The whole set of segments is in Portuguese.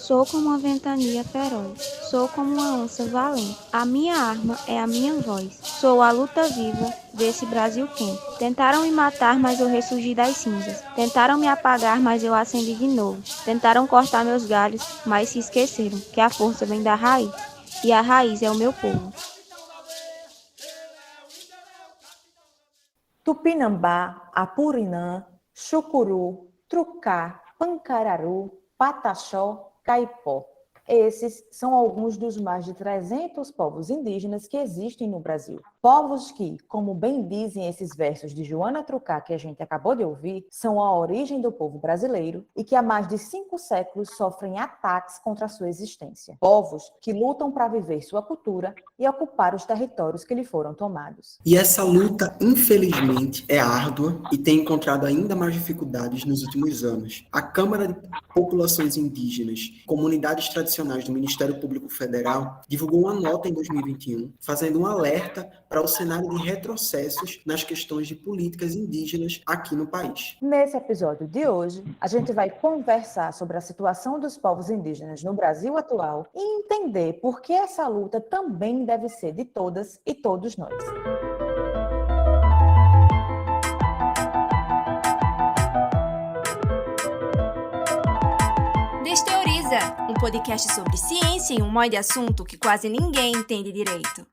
Sou como uma ventania feroz, sou como uma onça valente. A minha arma é a minha voz. Sou a luta viva desse Brasil quente. Tentaram me matar, mas eu ressurgi das cinzas. Tentaram me apagar, mas eu acendi de novo. Tentaram cortar meus galhos, mas se esqueceram que a força vem da raiz. E a raiz é o meu povo. Tupinambá, Apurinã, Chucuru, Trucá, Pancararu, Pataxó, Caipó. Esses são alguns dos mais de 300 povos indígenas que existem no Brasil. Povos que, como bem dizem esses versos de Joana Trucá que a gente acabou de ouvir, são a origem do povo brasileiro e que há mais de 5 séculos sofrem ataques contra a sua existência. Povos que lutam para viver sua cultura e ocupar os territórios que lhe foram tomados. E essa luta, infelizmente, é árdua e tem encontrado ainda mais dificuldades nos últimos anos. A Câmara de Populações Indígenas, comunidades tradicionais do Ministério Público Federal, divulgou uma nota em 2021, fazendo um alerta para o cenário de retrocessos nas questões de políticas indígenas aqui no país. Nesse episódio de hoje, a gente vai conversar sobre a situação dos povos indígenas no Brasil atual e entender por que essa luta também deve ser de todas e todos nós. Desteoriza, um podcast sobre ciência em um monte de assunto que quase ninguém entende direito.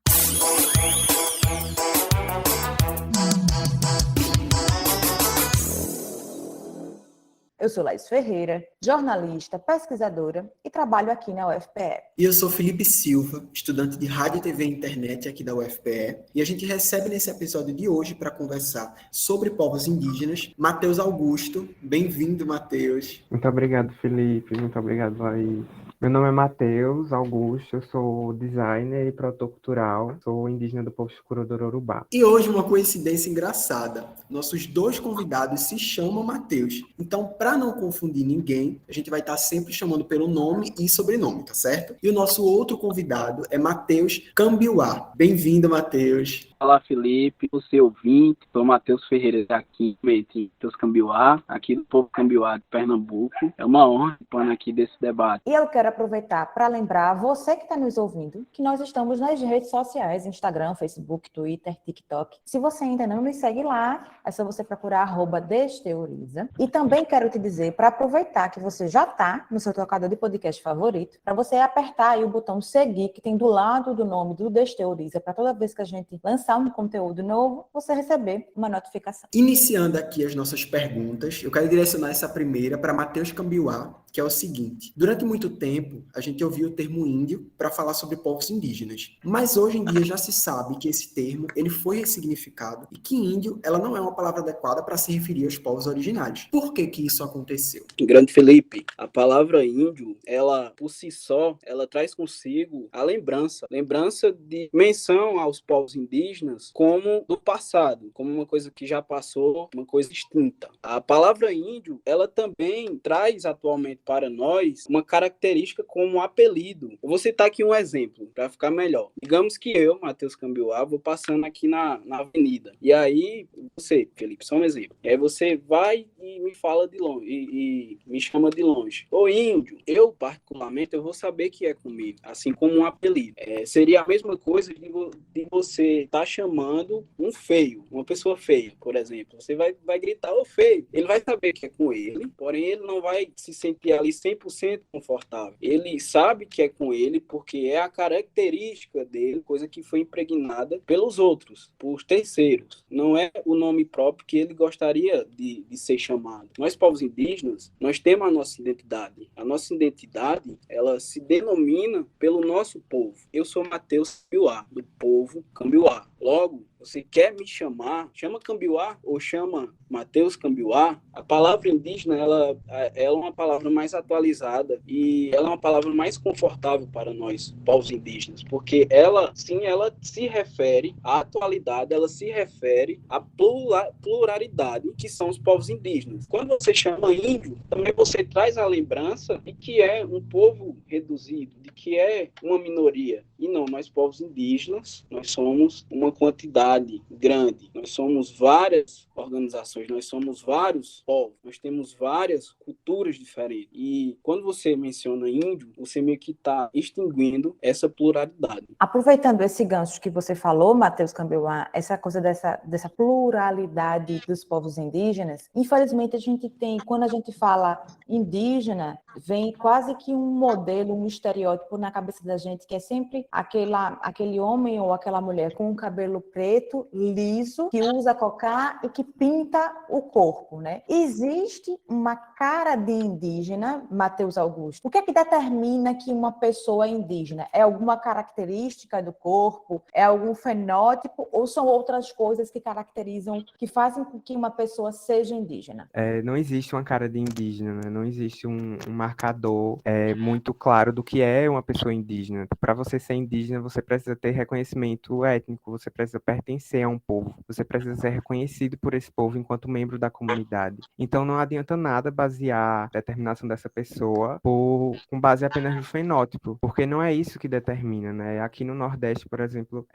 Eu sou Laís Ferreira, jornalista, pesquisadora e trabalho aqui na UFPE. E eu sou Felipe Silva, estudante de Rádio, TV e Internet aqui da UFPE, e a gente recebe nesse episódio de hoje para conversar sobre povos indígenas Matheus Augusto. Bem-vindo, Matheus. Muito obrigado, Felipe. Muito obrigado, Laís. Meu nome é Matheus Augusto, eu sou designer e produtor cultural, sou indígena do povo Chucuru-Dororubá. E hoje, uma coincidência engraçada, nossos dois convidados se chamam Matheus. Então, para não confundir ninguém, a gente vai estar sempre chamando pelo nome e sobrenome, tá certo? E o nosso outro convidado é Matheus Cambiuá. Bem-vindo, Matheus. Olá, Felipe, você ouvinte, sou Matheus Ferreira aqui, Matheus Cambiuá, aqui do povo Cambiuá de Pernambuco. É uma honra participar aqui desse debate. E eu quero aproveitar para lembrar você que está nos ouvindo que nós estamos nas redes sociais, Instagram, Facebook, Twitter, TikTok. Se você ainda não nos segue lá, é só você procurar @Desteoriza. E também quero te dizer, para aproveitar que você já está no seu tocador de podcast favorito, para você apertar aí o botão seguir, que tem do lado do nome do Desteoriza, para toda vez que a gente lançar um conteúdo novo, você receber uma notificação. Iniciando aqui as nossas perguntas, eu quero direcionar essa primeira para Matheus Cambiuá, que é o seguinte: durante muito tempo, a gente ouviu o termo índio para falar sobre povos indígenas, mas hoje em dia já se sabe que esse termo ele foi ressignificado e que índio ela não é uma palavra adequada para se referir aos povos originários. Por que que isso aconteceu? Grande Felipe, a palavra índio, ela por si só, ela traz consigo a lembrança de menção aos povos indígenas como do passado, como uma coisa que já passou, uma coisa extinta. A palavra índio, ela também traz atualmente para nós uma característica como um apelido. Eu vou citar aqui um exemplo para ficar melhor. Digamos que eu, Matheus Cambiuá, vou passando aqui na avenida. E aí, você, Felipe, só um exemplo. E aí você vai e me fala de longe, e me chama de longe. Ô índio, eu particularmente, eu vou saber que é comigo, assim como um apelido. Seria a mesma coisa de você estar chamando um feio, uma pessoa feia, por exemplo. Você vai gritar, ô feio. Ele vai saber que é com ele, porém ele não vai se sentir ali 100% confortável. Ele sabe que é com ele porque é a característica dele, coisa que foi impregnada pelos outros, por terceiros. Não é o nome próprio que ele gostaria de ser chamado. Nós, povos indígenas, nós temos a nossa identidade. A nossa identidade, ela se denomina pelo nosso povo. Eu sou Matheus Cambiuá, do povo Cambiuá. Logo, você quer me chamar, chama Cambiuá ou chama Matheus Cambiuá, a palavra indígena ela é uma palavra mais atualizada e ela é uma palavra mais confortável para nós, povos indígenas, porque ela se refere à atualidade, ela se refere à pluralidade que são os povos indígenas. Quando você chama índio, também você traz a lembrança de que é um povo reduzido, de que é uma minoria. E não, nós povos indígenas, nós somos uma quantidade comunidade grande, nós somos várias organizações, nós somos vários povos, nós temos várias culturas diferentes. E quando você menciona índio, você meio que está extinguindo essa pluralidade. Aproveitando esse gancho que você falou, Matheus Cambeauá, essa coisa dessa pluralidade dos povos indígenas, infelizmente a gente tem, quando a gente fala indígena, vem quase que um modelo, um estereótipo na cabeça da gente, que é sempre aquele homem ou aquela mulher com um cabelo preto, liso, que usa cocá e que pinta o corpo, né? Existe uma cara de indígena, Matheus Augusto. O que é que determina que uma pessoa é indígena? É alguma característica do corpo? É algum fenótipo? Ou são outras coisas que caracterizam, que fazem com que uma pessoa seja indígena? Não existe uma cara de indígena, né? Não existe um marcador muito claro do que é uma pessoa indígena. Para você ser indígena, você precisa ter reconhecimento étnico, você precisa pertencer a um povo, você precisa ser reconhecido por esse povo enquanto membro da comunidade. Então não adianta nada basear a determinação dessa pessoa com base apenas no fenótipo, porque não é isso que determina, né? Aqui no Nordeste, por exemplo,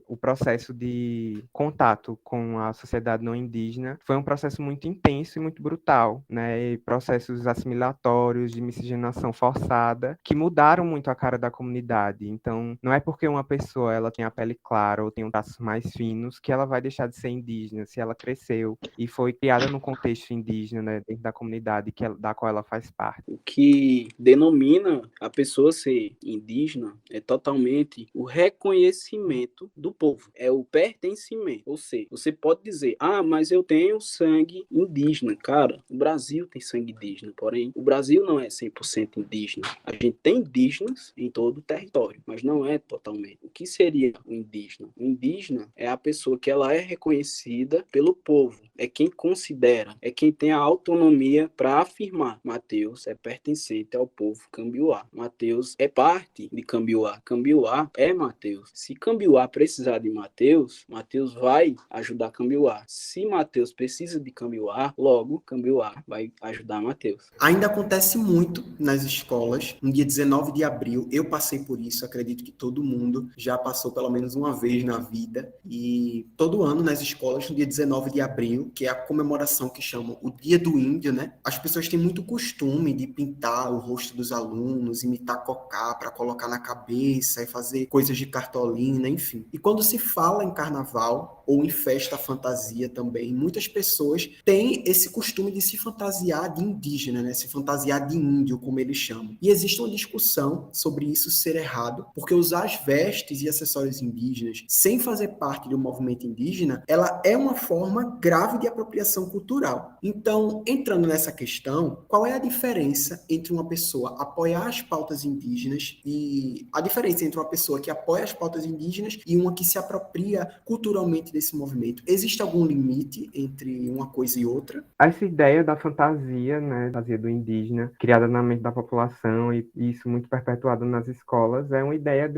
o processo de contato com a sociedade não indígena foi um processo muito intenso e muito brutal, né? E processos assimilatórios de miscigenação forçada que mudaram muito a cara da comunidade. Então, não é porque uma pessoa ela tem a pele clara ou tem traços mais finos que ela vai deixar de ser indígena, se ela cresceu e foi criada no contexto indígena, né, dentro da comunidade da qual ela faz parte. O que denomina a pessoa ser indígena é totalmente o reconhecimento do povo, é o pertencimento. Ou seja, você pode dizer, mas eu tenho sangue indígena. Cara, o Brasil tem sangue indígena, porém, o Brasil não é 100% indígena. A gente tem indígenas em todo o território, mas não é totalmente. O que seria o indígena? O indígena é a pessoa que ela é reconhecida pelo povo, é quem considera, é quem tem a autonomia para afirmar. Mateus é pertencente ao povo Cambiuá. Mateus é parte de Cambiuá. Cambiuá é Mateus. Se Cambiuá precisar de Mateus, Mateus vai ajudar Cambiuá. Se Mateus precisa de Cambiuá, logo Cambiuá vai ajudar Mateus. Ainda acontece muito nas escolas. No dia 19 de abril, eu passei por isso, acredito que todo mundo já passou pelo menos uma vez na vida. E todo ano nas escolas, no dia 19 de abril, que é a comemoração que chamam o Dia do Índio, né? As pessoas têm muito costume de pintar o rosto dos alunos, imitar cocá para colocar na cabeça e fazer coisas de cartolina, enfim. E quando se fala em carnaval ou em festa fantasia também, muitas pessoas têm esse costume de se fantasiar de indígena, né? Se fantasiar de índio, como eles chamam. E existe uma discussão sobre isso ser errado, porque usar as vestes e acessórios indígenas sem fazer parte do movimento indígena, ela é uma forma grave de apropriação cultural. Então, entrando nessa questão, qual é a diferença entre uma pessoa apoiar as pautas indígenas e a diferença entre uma pessoa que apoia as pautas indígenas e uma que se apropria culturalmente desse movimento? Existe algum limite entre uma coisa e outra? Essa ideia da fantasia, né, fantasia do indígena, criada na mente da população e isso muito perpetuado nas escolas, é uma ideia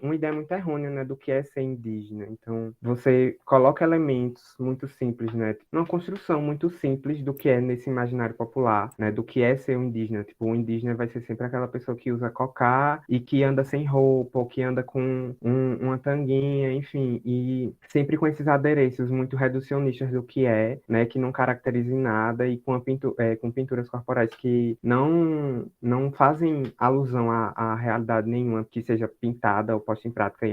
uma ideia muito errônea, né, do que é ser indígena. Então, você coloca elementos muito simples, né, uma construção muito simples do que é nesse imaginário popular, né, do que é ser um indígena. Tipo, o indígena vai ser sempre aquela pessoa que usa cocá e que anda sem roupa, ou que anda com uma tanguinha, enfim, e sempre com esses adereços muito reducionistas do que é, né, que não caracterizam nada e com pinturas corporais que não fazem alusão à realidade nenhuma que seja pintada ou posta em prática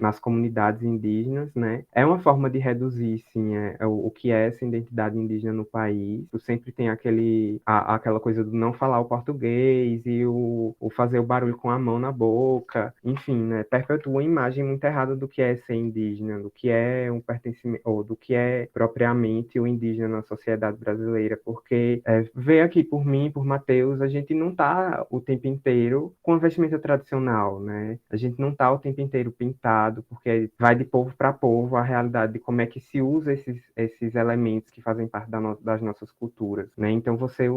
nas comunidades indígenas, né? É uma forma de reduzir, sim, o que é essa identidade indígena no país. Tu sempre tem aquela coisa do não falar o português e o fazer o barulho com a mão na boca, enfim, né? Perpetua uma imagem muito errada do que é ser indígena, do que é um pertencimento, ou do que é propriamente o indígena na sociedade brasileira, porque vê aqui por mim, por Matheus, a gente não tá o tempo inteiro com a vestimenta tradicional, né? A gente não tá o tempo inteiro pintado, porque vai de povo para povo a realidade de como é que se usa esses elementos que fazem parte das nossas culturas, né? Então você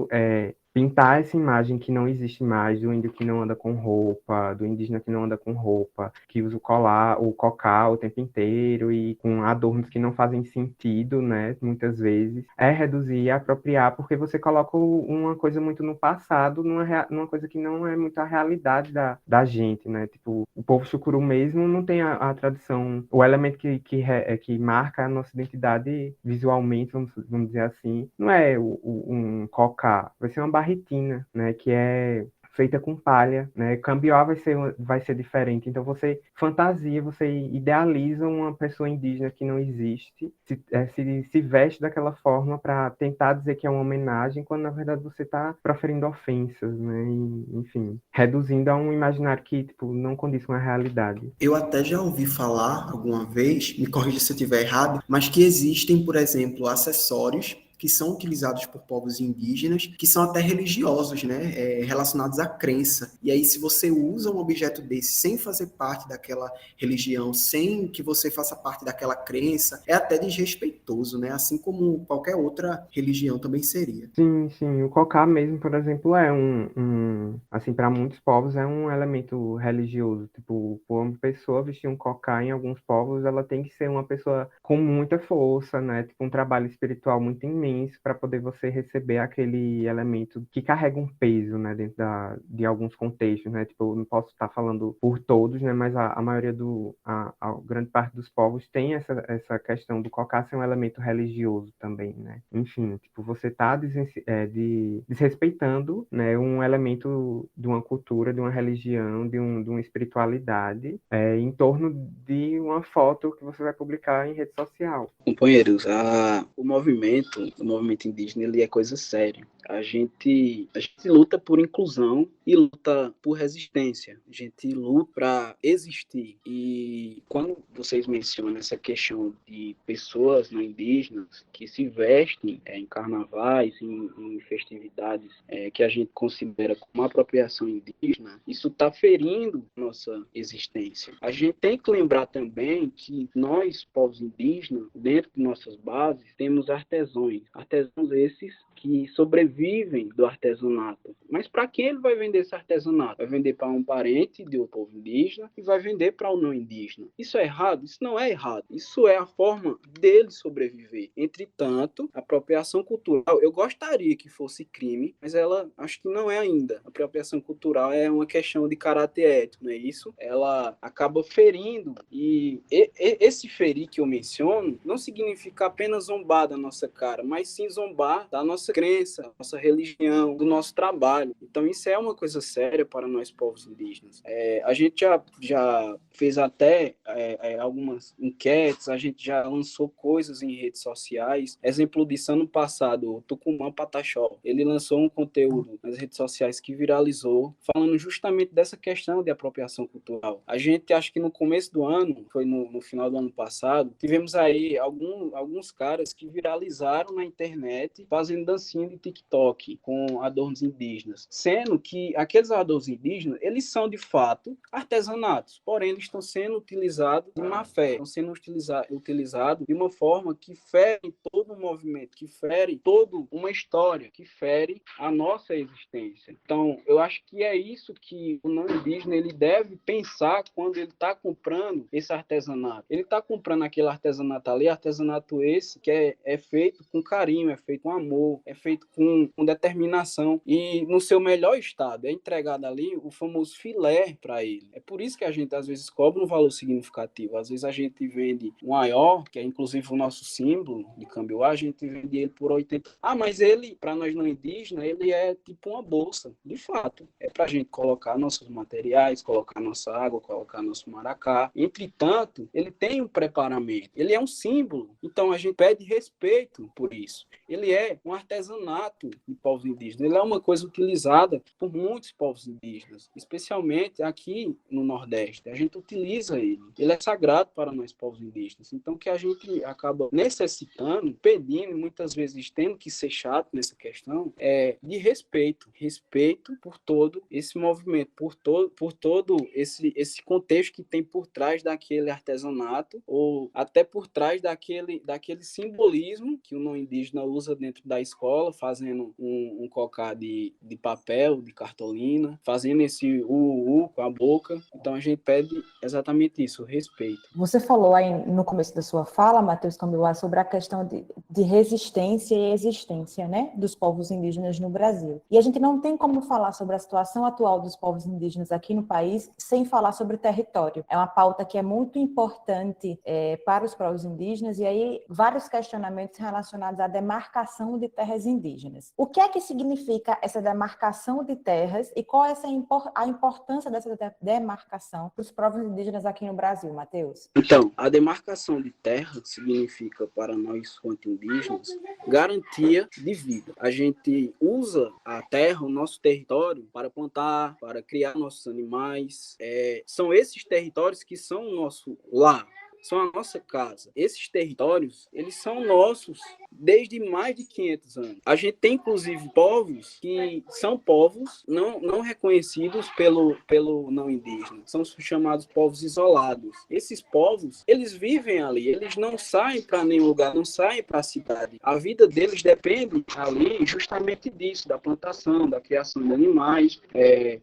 pintar essa imagem que não existe mais, do índio que não anda com roupa, do indígena que não anda com roupa, que usa o colar, o cocá o tempo inteiro e com adornos que não fazem sentido, né, muitas vezes, é reduzir e apropriar, porque você coloca uma coisa muito no passado, numa coisa que não é muito a realidade da gente, né, tipo, o povo chucuru mesmo não tem a tradição, o elemento que marca a nossa identidade visualmente, vamos dizer assim, não é um cocá, vai ser uma barretina, né, que é feita com palha, né? Cambiar vai ser diferente. Então você fantasia, você idealiza uma pessoa indígena que não existe, se veste daquela forma para tentar dizer que é uma homenagem, quando na verdade você está proferindo ofensas, né? E, enfim, reduzindo a um imaginário que tipo não condiz com a realidade. Eu até já ouvi falar alguma vez, me corrija se eu estiver errado, mas que existem, por exemplo, acessórios que são utilizados por povos indígenas, que são até religiosos, né, relacionados à crença. E aí, se você usa um objeto desse sem fazer parte daquela religião, sem que você faça parte daquela crença, é até desrespeitoso, né, assim como qualquer outra religião também seria. Sim, sim. O cocá mesmo, por exemplo, é assim, para muitos povos é um elemento religioso. Tipo, por uma pessoa vestir um cocá em alguns povos, ela tem que ser uma pessoa com muita força, né? Tipo, um trabalho espiritual muito imenso para poder você receber aquele elemento que carrega um peso, né? Dentro de alguns contextos, né? Tipo, eu não posso estar falando por todos, né? Mas a maioria a grande parte dos povos tem essa questão do cocá ser um elemento religioso também, né? Enfim, tipo, você está desrespeitando, né, um elemento de uma cultura, de uma religião, de uma espiritualidade, em torno de uma foto que você vai publicar em rede social. Companheiros, o movimento indígena, ele é coisa séria. A gente luta por inclusão e luta por resistência. A gente luta para existir. E quando vocês mencionam essa questão de pessoas não indígenas que se vestem em carnavais, em festividades que a gente considera como apropriação indígena, isso está ferindo nossa existência. A gente tem que lembrar também que nós, povos indígenas, dentro de nossas bases, temos artesãos. Artesãos esses que sobrevivem do artesanato. Mas para quem ele vai vender esse artesanato? Vai vender para um parente de outro povo indígena e vai vender para o não indígena. Isso é errado? Isso não é errado. Isso é a forma dele sobreviver. Entretanto, a apropriação cultural, eu gostaria que fosse crime, mas ela acho que não é ainda. A apropriação cultural é uma questão de caráter ético, não é isso? Ela acaba ferindo e esse ferir que eu menciono não significa apenas zombar da nossa cara, mas sim zombar da nossa crença, nossa religião, do nosso trabalho. Então isso é uma coisa séria para nós povos indígenas. A gente já fez até algumas enquetes, a gente já lançou coisas em redes sociais. Exemplo disso, ano passado, o Tucumã Pataxó, ele lançou um conteúdo nas redes sociais que viralizou, falando justamente dessa questão de apropriação cultural. A gente, acho que no começo do ano, foi no final do ano passado, tivemos aí alguns caras que viralizaram na internet fazendo dancinha de TikTok com adornos indígenas, sendo que aqueles adornos indígenas, eles são de fato artesanatos, porém eles estão sendo utilizados de má fé, estão sendo utilizados de uma forma que fere todo um movimento, que fere toda uma história, que fere a nossa existência. Então, eu acho que é isso que o não indígena ele deve pensar quando ele está comprando esse artesanato. Ele está comprando aquele artesanato ali, artesanato esse que é feito com carinho, é feito com amor, é feito com determinação e no seu melhor estado. É entregado ali o famoso filé para ele. É por isso que a gente às vezes cobra um valor significativo. Às vezes a gente vende um aió, que é inclusive o nosso símbolo de Cambiuá, a gente vende ele por 80. Mas ele, para nós não indígenas, ele é tipo uma bolsa. De fato, é para a gente colocar nossos materiais, colocar nossa água, colocar nosso maracá. Entretanto, ele tem um preparamento. Ele é um símbolo. Então a gente pede respeito por isso. Ele é um artesanato de povos indígenas. Ele é uma coisa utilizada por muitos povos indígenas, especialmente aqui no Nordeste. A gente utiliza ele. Ele é sagrado para nós povos indígenas. Então, que a gente acaba necessitando, pedindo, muitas vezes tendo que ser chato nessa questão, é de respeito. Respeito por todo esse movimento, por todo esse contexto que tem por trás daquele artesanato, ou até por trás daquele simbolismo que o não indígena usa usa dentro da escola, fazendo um cocá de papel, de cartolina, fazendo esse com a boca. Então a gente pede exatamente isso, o respeito. Você falou aí no começo da sua fala, Matheus Cambiuá, sobre a questão de resistência e existência, né, dos povos indígenas no Brasil. E a gente não tem como falar sobre a situação atual dos povos indígenas aqui no país sem falar sobre território. É uma pauta que é muito importante para os povos indígenas, e aí vários questionamentos relacionados à demarcação de terras indígenas. O que é que significa essa demarcação de terras e qual é a importância dessa demarcação para os povos indígenas aqui no Brasil, Matheus? Então, a demarcação de terra significa para nós, quanto indígenas, garantia de vida. A gente usa a terra, o nosso território, para plantar, para criar nossos animais. São esses territórios que são o nosso lar, são a nossa casa. Esses territórios, eles são nossos desde mais de 500 anos. A gente tem, inclusive, povos que são povos não reconhecidos pelo não indígena. São chamados povos isolados. Esses povos, eles vivem ali, eles não saem para nenhum lugar, não saem para a cidade. A vida deles depende ali justamente disso, da plantação, da criação de animais.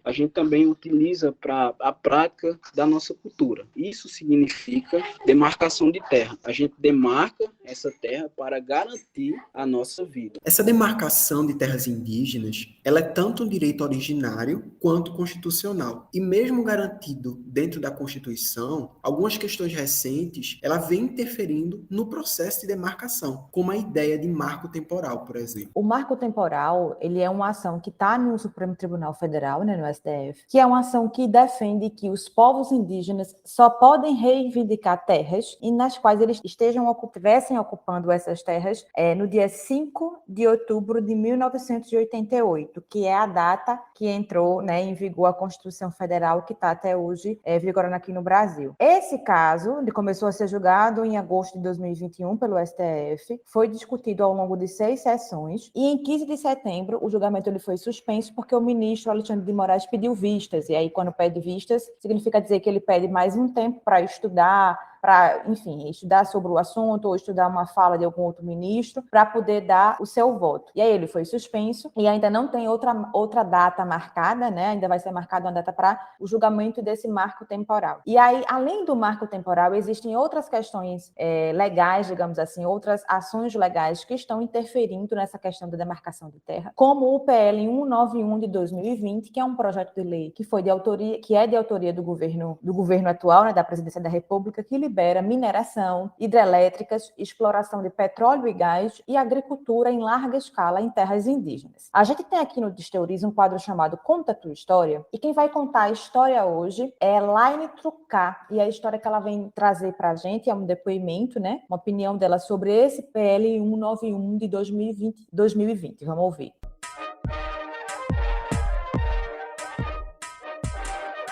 A gente também utiliza para a prática da nossa cultura. Isso significa demarcação de terra. A gente demarca essa terra para garantir a nossa vida. Essa demarcação de terras indígenas, ela é tanto um direito originário quanto constitucional. E mesmo garantido dentro da Constituição, algumas questões recentes, ela vem interferindo no processo de demarcação, como a ideia de marco temporal, por exemplo. O marco temporal, ele é uma ação que está no Supremo Tribunal Federal, né, no STF, que é uma ação que defende que os povos indígenas só podem reivindicar terras e nas quais eles estivessem ocupando essas terras no dia 5 de outubro de 1988, que é a data que entrou, né, em vigor a Constituição Federal, que está até hoje vigorando aqui no Brasil. Esse caso, ele começou a ser julgado em agosto de 2021 pelo STF, foi discutido ao longo de 6 sessões e em 15 de setembro o julgamento ele foi suspenso porque o ministro Alexandre de Moraes pediu vistas, e aí quando pede vistas, significa dizer que ele pede mais um tempo para estudar, para, enfim, estudar sobre o assunto ou estudar uma fala de algum outro ministro para poder dar o seu voto. E aí ele foi suspenso e ainda não tem outra data marcada, né? Ainda vai ser marcada uma data para o julgamento desse marco temporal. E aí, além do marco temporal, existem outras questões legais, digamos assim, outras ações legais que estão interferindo nessa questão da demarcação de terra, como o PL 191 de 2020, que é um projeto de lei que é de autoria do governo atual, né, da Presidência da República, que libera mineração, hidrelétricas, exploração de petróleo e gás e agricultura em larga escala em terras indígenas. A gente tem aqui no Desteoriza um quadro chamado Conta Tua História, e quem vai contar a história hoje é Laine Trucá, e a história que ela vem trazer para a gente é um depoimento, né, uma opinião dela sobre esse PL 191 de 2020. Vamos ouvir.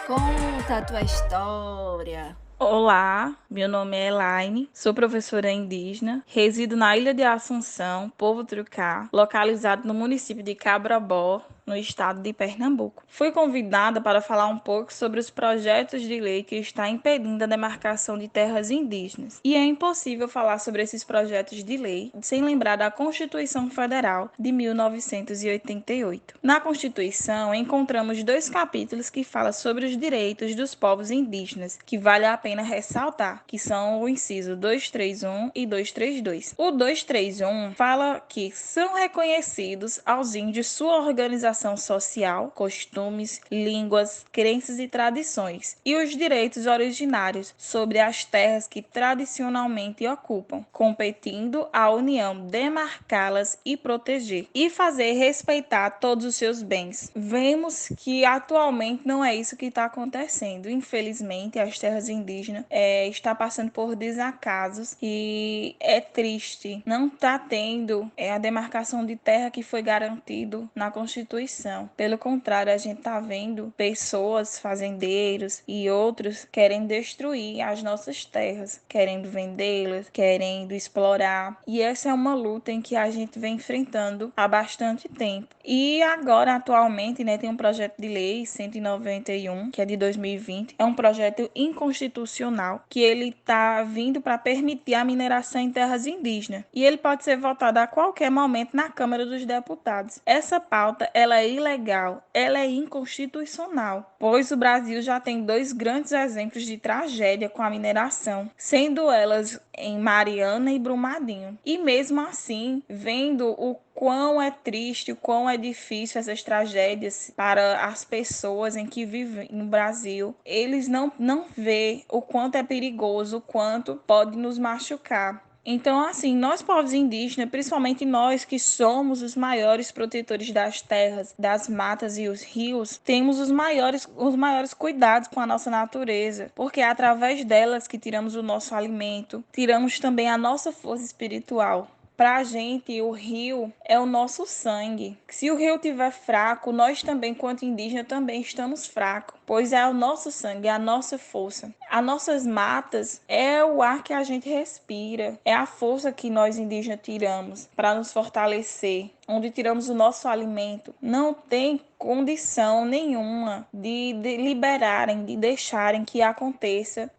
Conta a tua história. Olá, meu nome é Elaine, sou professora indígena, resido na Ilha de Assunção, Povo Trucá, localizado no município de Cabrobó, no estado de Pernambuco. Fui convidada para falar um pouco sobre os projetos de lei que estão impedindo a demarcação de terras indígenas. E é impossível falar sobre esses projetos de lei sem lembrar da Constituição Federal de 1988. Na Constituição, encontramos 2 capítulos que falam sobre os direitos dos povos indígenas, que vale a pena ressaltar, que são o inciso 231 e 232. O 231 fala que são reconhecidos aos índios sua organização social, costumes, línguas, crenças e tradições, e os direitos originários sobre as terras que tradicionalmente ocupam, competindo à União demarcá-las e proteger, e fazer respeitar todos os seus bens. Vemos que atualmente não é isso que está acontecendo. Infelizmente, as terras indígenas estão passando por desacasos e é triste. Não está tendo a demarcação de terra que foi garantido na Constituição. destruição. Pelo contrário, a gente está vendo pessoas, fazendeiros e outros querendo destruir as nossas terras, querendo vendê-las, querendo explorar. E essa é uma luta em que a gente vem enfrentando há bastante tempo. E agora, atualmente, né, tem um projeto de lei 191, que é de 2020. É um projeto inconstitucional que ele está vindo para permitir a mineração em terras indígenas. E ele pode ser votado a qualquer momento na Câmara dos Deputados. Essa pauta, ela é ilegal, ela é inconstitucional, pois o Brasil já tem 2 grandes exemplos de tragédia com a mineração, sendo elas em Mariana e Brumadinho. E mesmo assim, vendo o quão é triste, o quão é difícil essas tragédias para as pessoas em que vivem no Brasil, eles não vê o quanto é perigoso, o quanto pode nos machucar. Então, assim, nós povos indígenas, principalmente nós que somos os maiores protetores das terras, das matas e os rios, temos os maiores cuidados com a nossa natureza, porque é através delas que tiramos o nosso alimento, tiramos também a nossa força espiritual. Para a gente, o rio é o nosso sangue. Se o rio estiver fraco, nós também, quanto indígena, também estamos fracos, pois é o nosso sangue, é a nossa força. As nossas matas é o ar que a gente respira, é a força que nós indígenas tiramos para nos fortalecer, onde tiramos o nosso alimento. Não tem condição nenhuma de liberarem, de deixarem que aconteça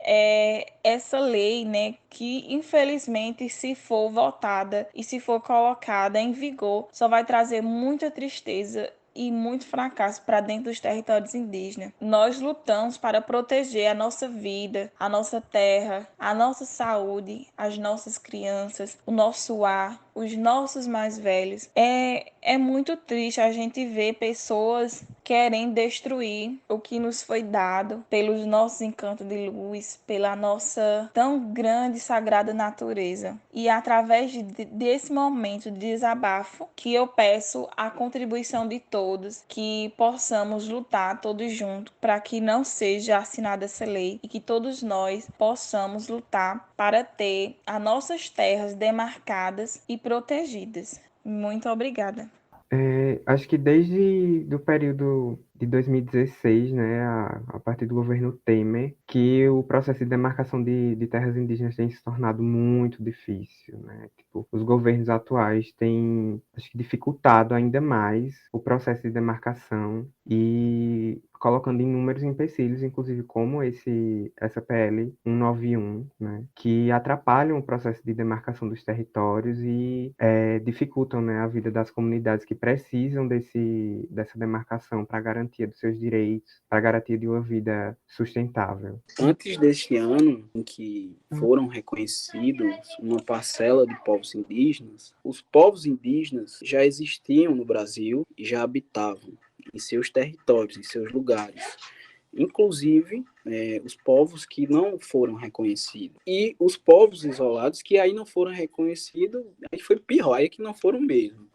essa lei, né, que infelizmente, se for votada e se for colocada em vigor, só vai trazer muita tristeza e muito fracasso para dentro dos territórios indígenas. Nós lutamos para proteger a nossa vida, a nossa terra, a nossa saúde, as nossas crianças, o nosso ar, os nossos mais velhos. É muito triste a gente ver pessoas querendo destruir o que nos foi dado pelos nossos encantos de luz, pela nossa tão grande e sagrada natureza. E através desse momento de desabafo que eu peço a contribuição de todos, que possamos lutar todos juntos para que não seja assinada essa lei e que todos nós possamos lutar para ter as nossas terras demarcadas e protegidas. Muito obrigada. Acho que desde o período de 2016, né, a partir do governo Temer, que o processo de demarcação de terras indígenas tem se tornado muito difícil, né? Tipo, os governos atuais têm, acho que, dificultado ainda mais o processo de demarcação e colocando inúmeros empecilhos, inclusive como essa PL 191, né, que atrapalham o processo de demarcação dos territórios e dificultam, né, a vida das comunidades que precisam dessa demarcação para a garantia dos seus direitos, para a garantia de uma vida sustentável. Antes deste ano, em que foram reconhecidos uma parcela de povos indígenas, os povos indígenas já existiam no Brasil e já habitavam em seus territórios, em seus lugares. Inclusive, os povos que não foram reconhecidos. E os povos isolados que aí não foram reconhecidos, aí foi pior, aí que não foram mesmo.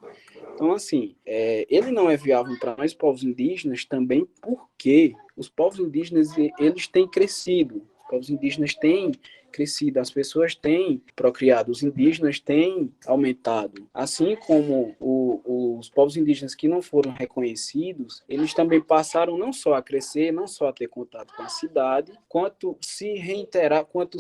Então, assim, ele não é viável para nós, povos indígenas, também porque os povos indígenas, eles têm crescido. Os povos indígenas têm crescido, as pessoas têm procriado, os indígenas têm aumentado. Assim como os povos indígenas que não foram reconhecidos, eles também passaram não só a crescer, não só a ter contato com a cidade, quanto se reiterar, quanto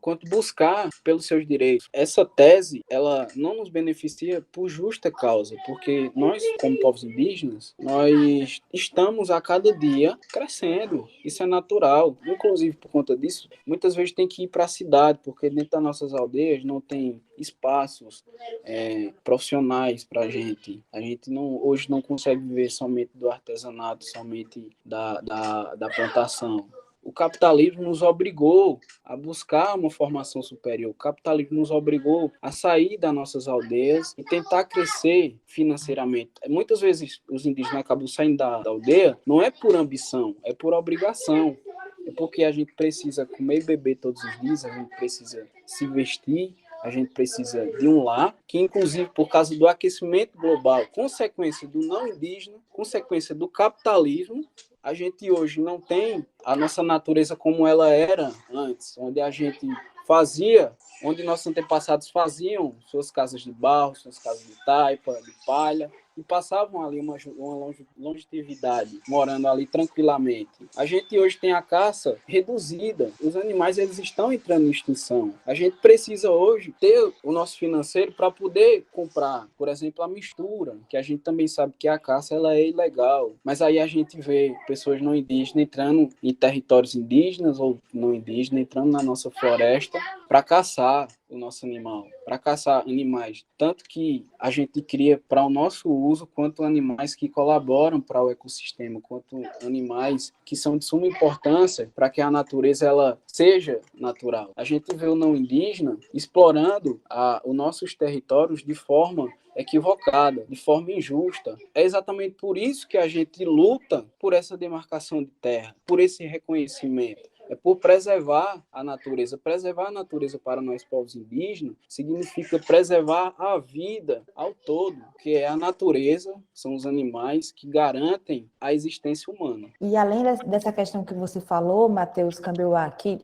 quanto buscar pelos seus direitos. Essa tese, ela não nos beneficia por justa causa, porque nós, como povos indígenas, nós estamos a cada dia crescendo. Isso é natural. Inclusive, por conta disso, muitas vezes tem que ir para a cidade, porque dentro das nossas aldeias não tem espaços profissionais para a gente. A gente hoje não consegue viver somente do artesanato, somente da plantação. O capitalismo nos obrigou a buscar uma formação superior. O capitalismo nos obrigou a sair das nossas aldeias e tentar crescer financeiramente. Muitas vezes os indígenas acabam saindo da aldeia, não é por ambição, é por obrigação. É porque a gente precisa comer e beber todos os dias, a gente precisa se vestir, a gente precisa de um lar, que inclusive por causa do aquecimento global, consequência do não indígena, consequência do capitalismo, a gente hoje não tem a nossa natureza como ela era antes, onde a gente onde nossos antepassados faziam suas casas de barro, suas casas de taipa, de palha, e passavam ali uma longevidade, morando ali tranquilamente. A gente hoje tem a caça reduzida, os animais eles estão entrando em extinção. A gente precisa hoje ter o nosso financeiro para poder comprar, por exemplo, a mistura, que a gente também sabe que a caça ela é ilegal, mas aí a gente vê pessoas não indígenas entrando em territórios indígenas ou não indígenas, entrando na nossa floresta para caçar o nosso animal, para caçar animais, tanto que a gente cria para o nosso uso, quanto animais que colaboram para o ecossistema, quanto animais que são de suma importância para que a natureza ela seja natural. A gente vê o não indígena explorando os nossos territórios de forma equivocada, de forma injusta. É exatamente por isso que a gente luta por essa demarcação de terra, por esse reconhecimento. É por preservar a natureza. Preservar a natureza para nós povos indígenas significa preservar a vida ao todo, que é a natureza, são os animais que garantem a existência humana. E além dessa questão que você falou, Matheus Cambiuá, que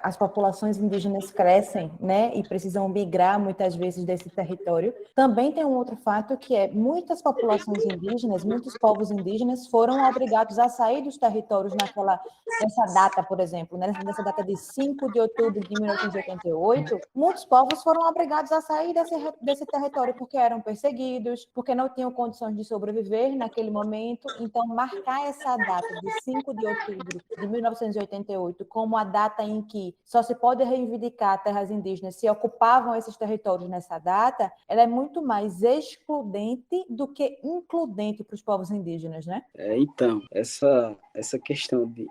as populações indígenas crescem, né, e precisam migrar muitas vezes desse território, também tem um outro fato que é muitas populações indígenas, muitos povos indígenas foram obrigados a sair dos territórios nessa data, por exemplo, né, nessa data de 5 de outubro de 1988, muitos povos foram obrigados a sair desse território porque eram perseguidos, porque não tinham condições de sobreviver naquele momento. Então, marcar essa data de 5 de outubro de 1988 como a data em que só se pode reivindicar terras indígenas se ocupavam esses territórios nessa data, ela é muito mais excludente do que includente para os povos indígenas, né? Então, essa questão de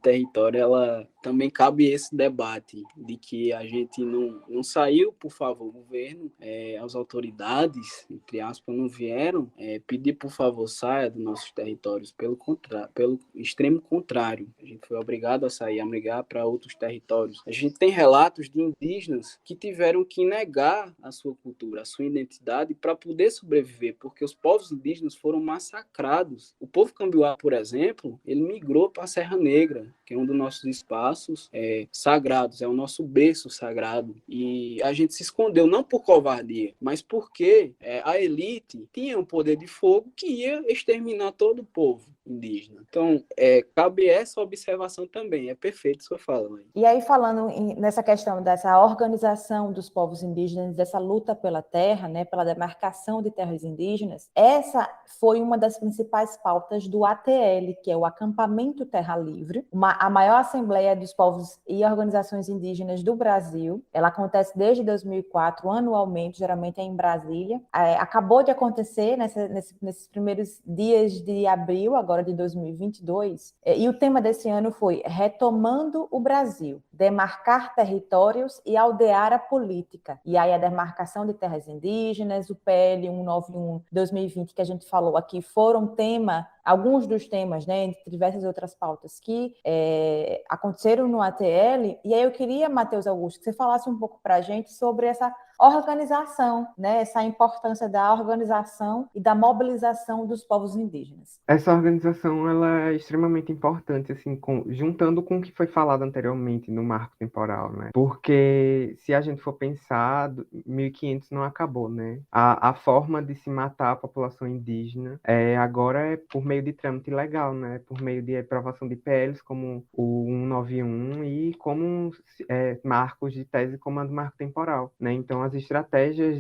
território, ela também cabe esse debate de que a gente não saiu, por favor, o governo, as autoridades, entre aspas, não vieram pedir, por favor, saia dos nossos territórios, pelo extremo contrário. A gente foi obrigado a sair, a migrar para outros territórios. A gente tem relatos de indígenas que tiveram que negar a sua cultura, a sua identidade para poder sobreviver, porque os povos indígenas foram massacrados. O povo Cambiuá, por exemplo, ele migrou para a Serra Negra, que é um dos nossos espaços sagrados, é o nosso berço sagrado. E a gente se escondeu não por covardia, mas porque a elite tinha um poder de fogo que ia exterminar todo o povo indígena. Então, cabe essa observação também. É perfeito sua fala, mãe. E aí, falando nessa questão dessa organização dos povos indígenas, dessa luta pela terra, né, pela demarcação de terras indígenas, essa foi uma das principais pautas do ATL, que é o Acampamento Terra Livre, a maior assembleia dos povos e organizações indígenas do Brasil. Ela acontece desde 2004, anualmente, geralmente é em Brasília. Acabou de acontecer nesses primeiros dias de abril, agora de 2022, e o tema desse ano foi Retomando o Brasil, demarcar territórios e aldear a política. E aí a demarcação de terras indígenas, o PL 191 2020 que a gente falou aqui foram alguns dos temas, né, entre diversas outras pautas que aconteceram no ATL. E aí eu queria, Matheus Augusto, que você falasse um pouco para a gente sobre essa organização, né, essa importância da organização e da mobilização dos povos indígenas. Essa organização ela é extremamente importante, assim, juntando com o que foi falado anteriormente no marco temporal, né? Porque se a gente for pensar, 1500 não acabou, né? A forma de se matar a população indígena agora é por meio de trâmite legal, né? Por meio de aprovação de PLs como o 191 e como marcos de tese como a do marco temporal, né? Então, as estratégias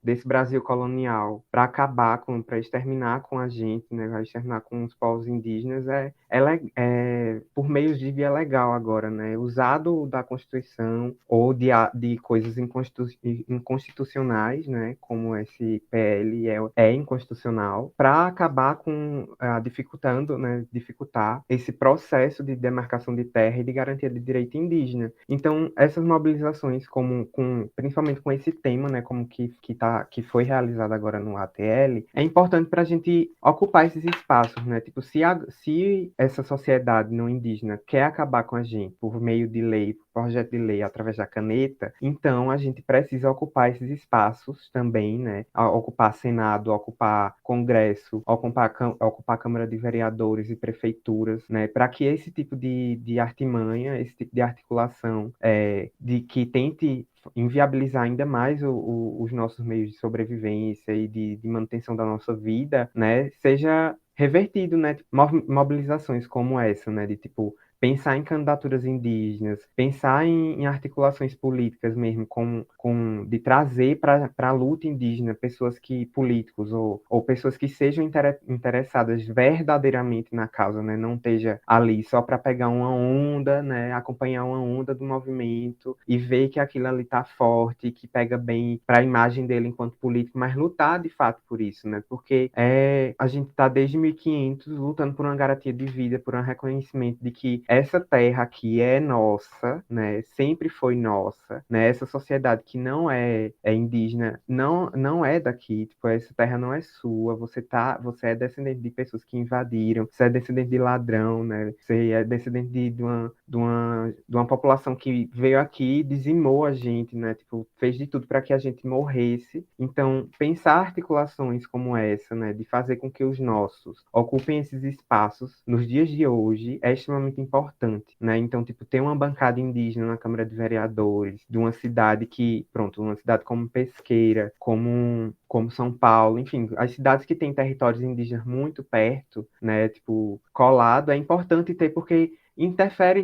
desse Brasil colonial para acabar para exterminar com a gente, né, vai exterminar com os povos indígenas, por meios de via legal agora, né, usado da Constituição ou de coisas inconstitucionais, né, como esse PL é inconstitucional, para acabar dificultar esse processo de demarcação de terra e de garantia de direito indígena. Então, essas mobilizações, principalmente com esse tema, né, como que foi realizado agora no ATL, é importante para a gente ocupar esses espaços, né? Tipo, se essa sociedade não indígena quer acabar com a gente por meio de lei, projeto de lei através da caneta, então a gente precisa ocupar esses espaços também, né? Ocupar Senado, ocupar Congresso, ocupar Câmara de Vereadores e prefeituras, né? Para que esse tipo de artimanha, esse tipo de articulação de que tente inviabilizar ainda mais os nossos meios de sobrevivência e de manutenção da nossa vida, né, seja revertido, né, tipo, mobilizações como essa, né, de tipo pensar em candidaturas indígenas, pensar em articulações políticas mesmo, de trazer para a luta indígena pessoas políticos ou pessoas que sejam interessadas verdadeiramente na causa, né? Não esteja ali só para pegar uma onda, né? Acompanhar uma onda do movimento e ver que aquilo ali está forte, que pega bem para a imagem dele enquanto político, mas lutar de fato por isso, né? Porque a gente está desde 1500 lutando por uma garantia de vida, por um reconhecimento de que essa terra aqui é nossa, né? Sempre foi nossa, né? Essa sociedade que não é indígena, não é daqui, tipo, essa terra não é sua, você é descendente de pessoas que invadiram, você é descendente de ladrão, né? Você é descendente de uma população que veio aqui e dizimou a gente, né? Tipo, fez de tudo para que a gente morresse. Então, pensar articulações como essa, né? De fazer com que os nossos ocupem esses espaços nos dias de hoje é extremamente importante, né? Então, tipo, ter uma bancada indígena na Câmara de Vereadores, de uma cidade uma cidade como Pesqueira, como São Paulo, enfim, as cidades que têm territórios indígenas muito perto, né? Tipo, colado, é importante ter, porque interfere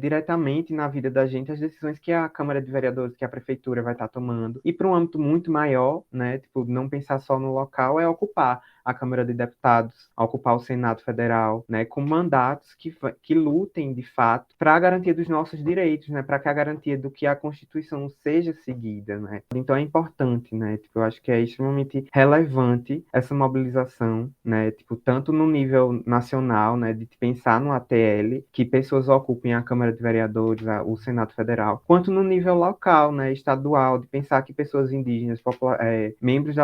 diretamente na vida da gente as decisões que a Câmara de Vereadores, que a Prefeitura vai estar tomando. E para um âmbito muito maior, né, tipo, não pensar só no local, é ocupar a Câmara de Deputados, ocupar o Senado Federal, né, com mandatos que lutem, de fato, para a garantia dos nossos direitos, né, para que a garantia do que a Constituição seja seguida, né. Então é importante, né, tipo, eu acho que é extremamente relevante essa mobilização, né, tipo, tanto no nível nacional, né, de pensar no ATL, que pessoas ocupem a Câmara de Vereadores, o Senado Federal, quanto no nível local, né, estadual, de pensar que pessoas indígenas, membros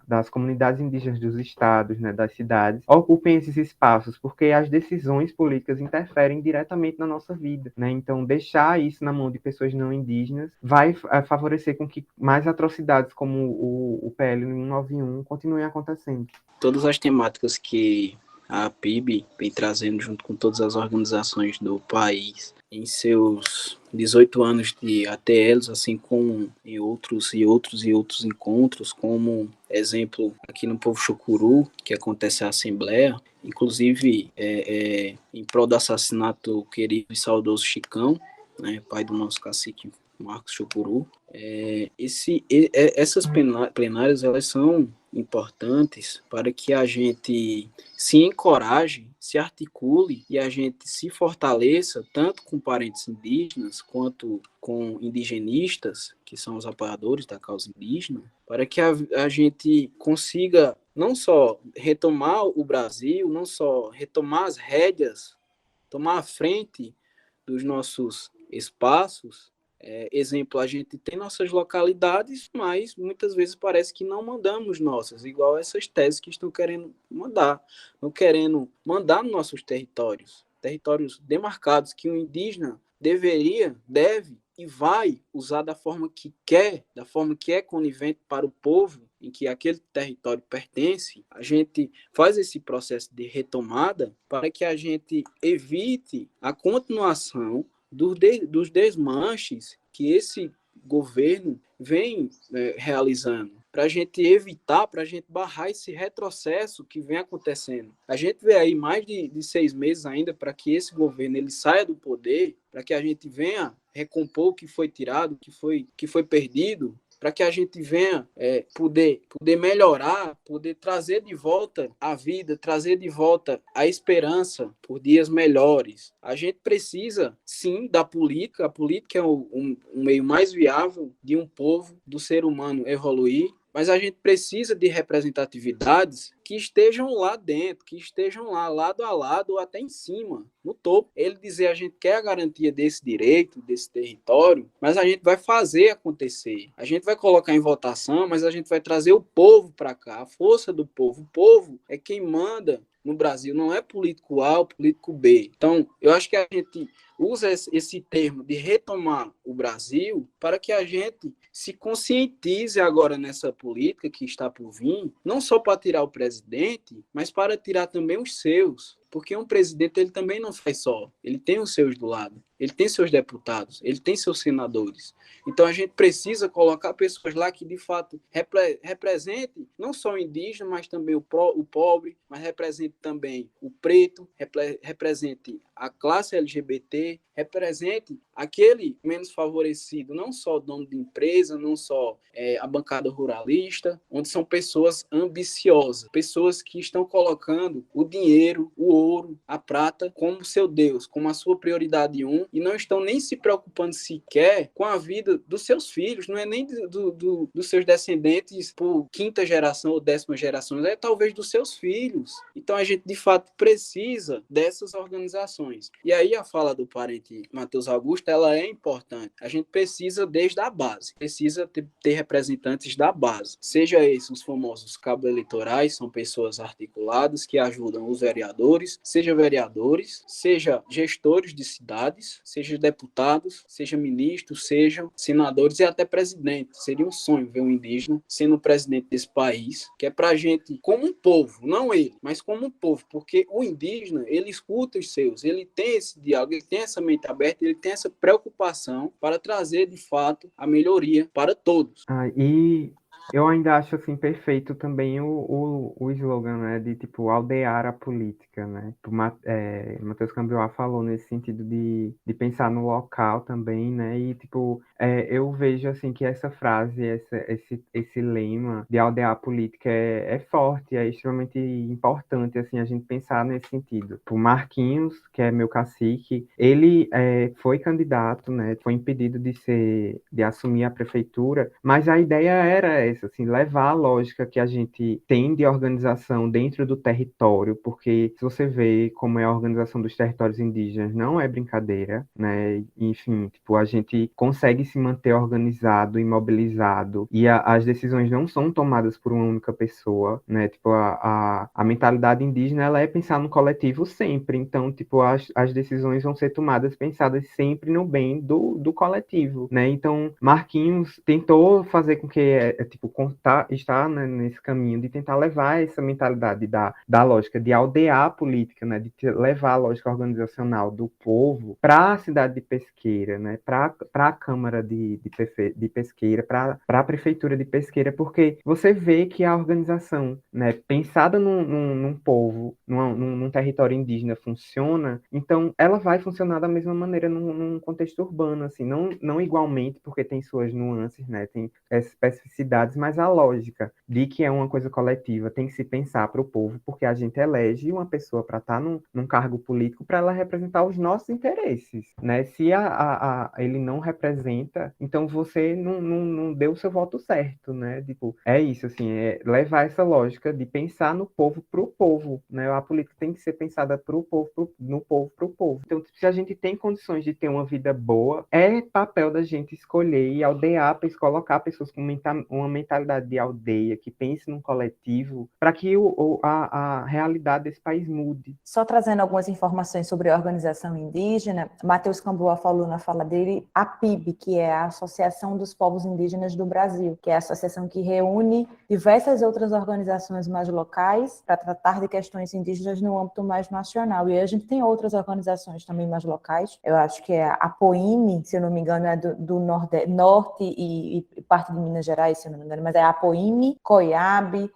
das comunidades indígenas dos estados, né, das cidades, ocupem esses espaços, porque as decisões políticas interferem diretamente na nossa vida, né? Então, deixar isso na mão de pessoas não indígenas vai favorecer com que mais atrocidades como o PL 191 continuem acontecendo. Todas as temáticas que a PIB vem trazendo junto com todas as organizações do país em seus 18 anos de ATLs, assim como em outros encontros, como exemplo aqui no Povo Chucuru, que acontece a Assembleia, inclusive em prol do assassinato do querido e saudoso Chicão, né, pai do nosso cacique Marcos Chucuru. Essas plenárias, elas são importantes para que a gente se encoraje, se articule e a gente se fortaleça tanto com parentes indígenas quanto com indigenistas, que são os apoiadores da causa indígena, para que a gente consiga não só retomar o Brasil, não só retomar as rédeas, tomar a frente dos nossos espaços. Exemplo, a gente tem nossas localidades, mas muitas vezes parece que não mandamos nossas, igual essas teses que estão querendo mandar, não querendo mandar nos nossos territórios demarcados que o indígena deve e vai usar da forma que quer, da forma que é conivente para o povo em que aquele território pertence. A gente faz esse processo de retomada para que a gente evite a continuação dos desmanches que esse governo vem realizando, para a gente evitar, para a gente barrar esse retrocesso que vem acontecendo. A gente vê aí mais de 6 meses ainda para que esse governo ele saia do poder, para que a gente venha recompor o que foi tirado, que foi perdido, para que a gente venha poder melhorar, poder trazer de volta a vida, trazer de volta a esperança por dias melhores. A gente precisa, sim, da política. A política é um meio mais viável de um povo, do ser humano evoluir, mas a gente precisa de representatividades que estejam lá dentro, que estejam lá lado a lado ou até em cima, no topo. Ele dizer a gente quer a garantia desse direito, desse território, mas a gente vai fazer acontecer. A gente vai colocar em votação, mas a gente vai trazer o povo para cá, a força do povo. O povo é quem manda no Brasil, não é político A ou político B. Então, eu acho que a gente usa esse termo de retomar o Brasil para que a gente se conscientize agora nessa política que está por vir, não só para tirar o presidente, mas para tirar também os seus. Porque um presidente ele também não faz só, ele tem os seus do lado. ele tem seus deputados, ele tem seus senadores. Então a gente precisa colocar pessoas lá que de fato representem não só o indígena, mas também o pobre, mas represente também o preto, represente a classe LGBT, represente aquele menos favorecido, não só o dono de empresa, não só a bancada ruralista, onde são pessoas ambiciosas, pessoas que estão colocando o dinheiro, o ouro, a prata como seu Deus, como a sua prioridade e não estão nem se preocupando sequer com a vida dos seus filhos, não é nem dos seus descendentes por quinta geração ou décima geração, é talvez dos seus filhos. Então a gente de fato precisa dessas organizações. E aí a fala do parente Matheus Augusto, ela é importante. A gente precisa desde a base, precisa ter representantes da base, seja esses os famosos cabos eleitorais, são pessoas articuladas que ajudam os vereadores, seja gestores de cidades, seja deputados, seja ministros, sejam senadores e até presidentes. Seria um sonho ver um indígena sendo o presidente desse país, que é pra gente, como um povo, não ele, mas como um povo, porque o indígena, ele escuta os seus, ele tem esse diálogo, ele tem essa mente aberta, ele tem essa preocupação para trazer, de fato, a melhoria para todos. E eu ainda acho assim perfeito também o slogan, né, de tipo aldear a política, né? Matheus Cambiuá falou nesse sentido de pensar no local também, né? E tipo, eu vejo assim que essa frase, esse lema de aldear a política é forte, é extremamente importante assim a gente pensar nesse sentido. O Marquinhos, que é meu cacique, ele foi candidato, né? Foi impedido de assumir a prefeitura, mas a ideia era essa, assim, levar a lógica que a gente tem de organização dentro do território, porque se você vê como é a organização dos territórios indígenas, não é brincadeira, né? Enfim, tipo, a gente consegue se manter organizado e mobilizado, e as decisões não são tomadas por uma única pessoa, né? Tipo, a mentalidade indígena, ela é pensar no coletivo sempre, então, tipo, as decisões vão ser tomadas pensadas sempre no bem do coletivo, né? Então, Marquinhos tentou fazer com que, está, né, nesse caminho de tentar levar essa mentalidade da lógica de aldear a política, né, de levar a lógica organizacional do povo para a cidade de Pesqueira, né, para a Câmara de Pesqueira, para a Prefeitura de Pesqueira, porque você vê que a organização, né, pensada num povo, num território indígena funciona, então ela vai funcionar da mesma maneira num contexto urbano, assim, não igualmente, porque tem suas nuances, né, tem especificidades, mas a lógica de que é uma coisa coletiva tem que se pensar para o povo, porque a gente elege uma pessoa para estar num cargo político para ela representar os nossos interesses, né? Se ele não representa, então você não deu o seu voto certo, né? Tipo, é isso, assim, é levar essa lógica de pensar no povo para o povo, né? A política tem que ser pensada para o povo, no povo para o povo. Então, se a gente tem condições de ter uma vida boa, é papel da gente escolher e aldear, colocar pessoas com uma mentalidade de aldeia, que pense num coletivo, para que a realidade desse país mude. Só trazendo algumas informações sobre a organização indígena, Matheus Camboa falou na fala dele a PIB, que é a Associação dos Povos Indígenas do Brasil, que é a associação que reúne diversas outras organizações mais locais para tratar de questões indígenas no âmbito mais nacional. E aí a gente tem outras organizações também mais locais, eu acho que é a APOIME, se eu não me engano, é do norte e parte de Minas Gerais, se eu não me engano, mas é a APOIME, COIAB,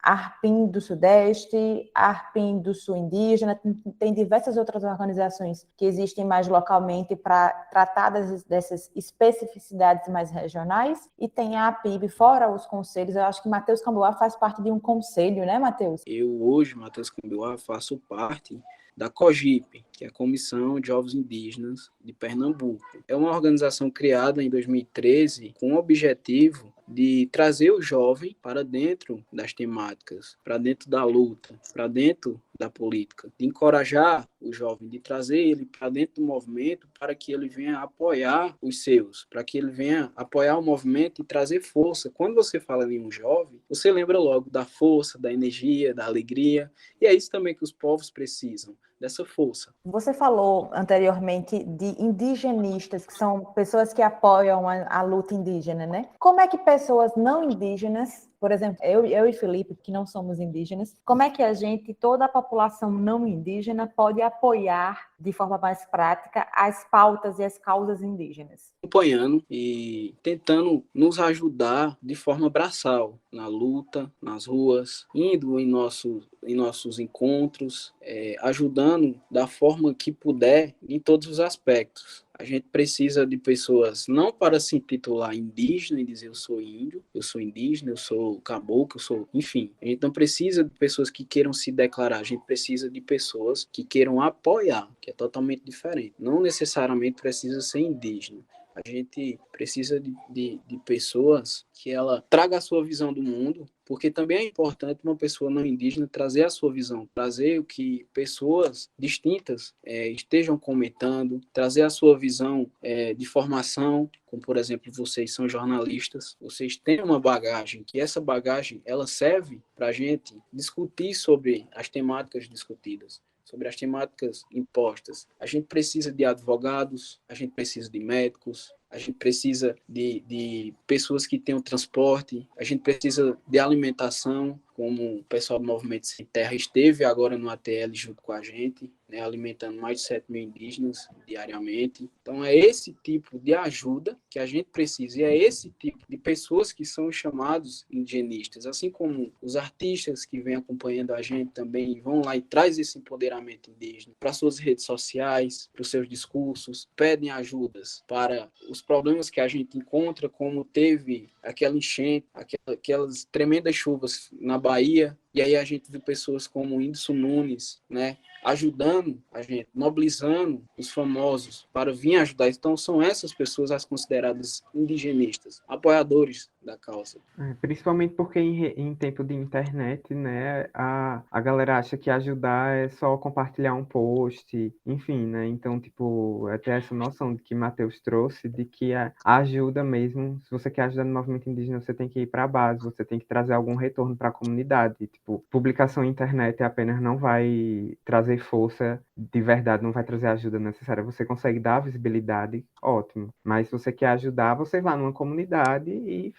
ARPIN do Sudeste, ARPIN do Sul Indígena, tem diversas outras organizações que existem mais localmente para tratar dessas especificidades mais regionais, e tem a APIB, fora os conselhos. Eu acho que Matheus Camboa faz parte de um conselho, né, Matheus? Eu hoje, Matheus Camboa, faço parte da COGIP, que é a Comissão de Jovens Indígenas de Pernambuco. É uma organização criada em 2013 com o objetivo de trazer o jovem para dentro das temáticas, para dentro da luta, para dentro da política, de encorajar o jovem, de trazer ele para dentro do movimento para que ele venha apoiar os seus, para que ele venha apoiar o movimento e trazer força. Quando você fala em um jovem, você lembra logo da força, da energia, da alegria, e é isso também que os povos precisam, dessa força. Você falou anteriormente de indigenistas, que são pessoas que apoiam a luta indígena, né? Como é que pessoas não indígenas por exemplo, eu e Felipe, que não somos indígenas, como é que a gente, toda a população não indígena, pode apoiar de forma mais prática as pautas e as causas indígenas? Acompanhando e tentando nos ajudar de forma braçal na luta, nas ruas, indo em nossos encontros, ajudando da forma que puder em todos os aspectos. A gente precisa de pessoas não para se intitular indígena e dizer eu sou índio, eu sou indígena, eu sou caboclo, eu sou... Enfim, a gente não precisa de pessoas que queiram se declarar, a gente precisa de pessoas que queiram apoiar, que é totalmente diferente. Não necessariamente precisa ser indígena. A gente precisa de pessoas que ela traga a sua visão do mundo, porque também é importante uma pessoa não indígena trazer a sua visão, trazer o que pessoas distintas estejam comentando, trazer a sua visão de formação, como por exemplo, vocês são jornalistas, vocês têm uma bagagem, que essa bagagem ela serve para a gente discutir sobre as temáticas discutidas, sobre as temáticas impostas. A gente precisa de advogados, a gente precisa de médicos, a gente precisa de pessoas que tenham transporte, a gente precisa de alimentação, como o pessoal do Movimento Sem Terra esteve agora no ATL junto com a gente, né, alimentando mais de 7 mil indígenas diariamente. Então é esse tipo de ajuda que a gente precisa, e é esse tipo de pessoas que são chamados indigenistas, assim como os artistas que vêm acompanhando a gente também vão lá e traz esse empoderamento indígena para suas redes sociais, para os seus discursos, pedem ajudas para os problemas que a gente encontra, como teve aquela enchente, aquelas tremendas chuvas na Bahia, e aí a gente viu pessoas como o Whindersson Nunes, né, ajudando a gente, mobilizando os famosos para vir ajudar. Então são essas pessoas as consideradas indigenistas, apoiadores da causa. Principalmente porque em tempo de internet, né, a galera acha que ajudar é só compartilhar um post, enfim, né, então, tipo, é ter essa noção de que Matheus trouxe, de que a ajuda mesmo, se você quer ajudar no movimento indígena, você tem que ir para a base, você tem que trazer algum retorno para a comunidade, tipo, publicação na internet apenas não vai trazer força de verdade, não vai trazer a ajuda necessária, você consegue dar visibilidade, ótimo, mas se você quer ajudar, você vá numa comunidade e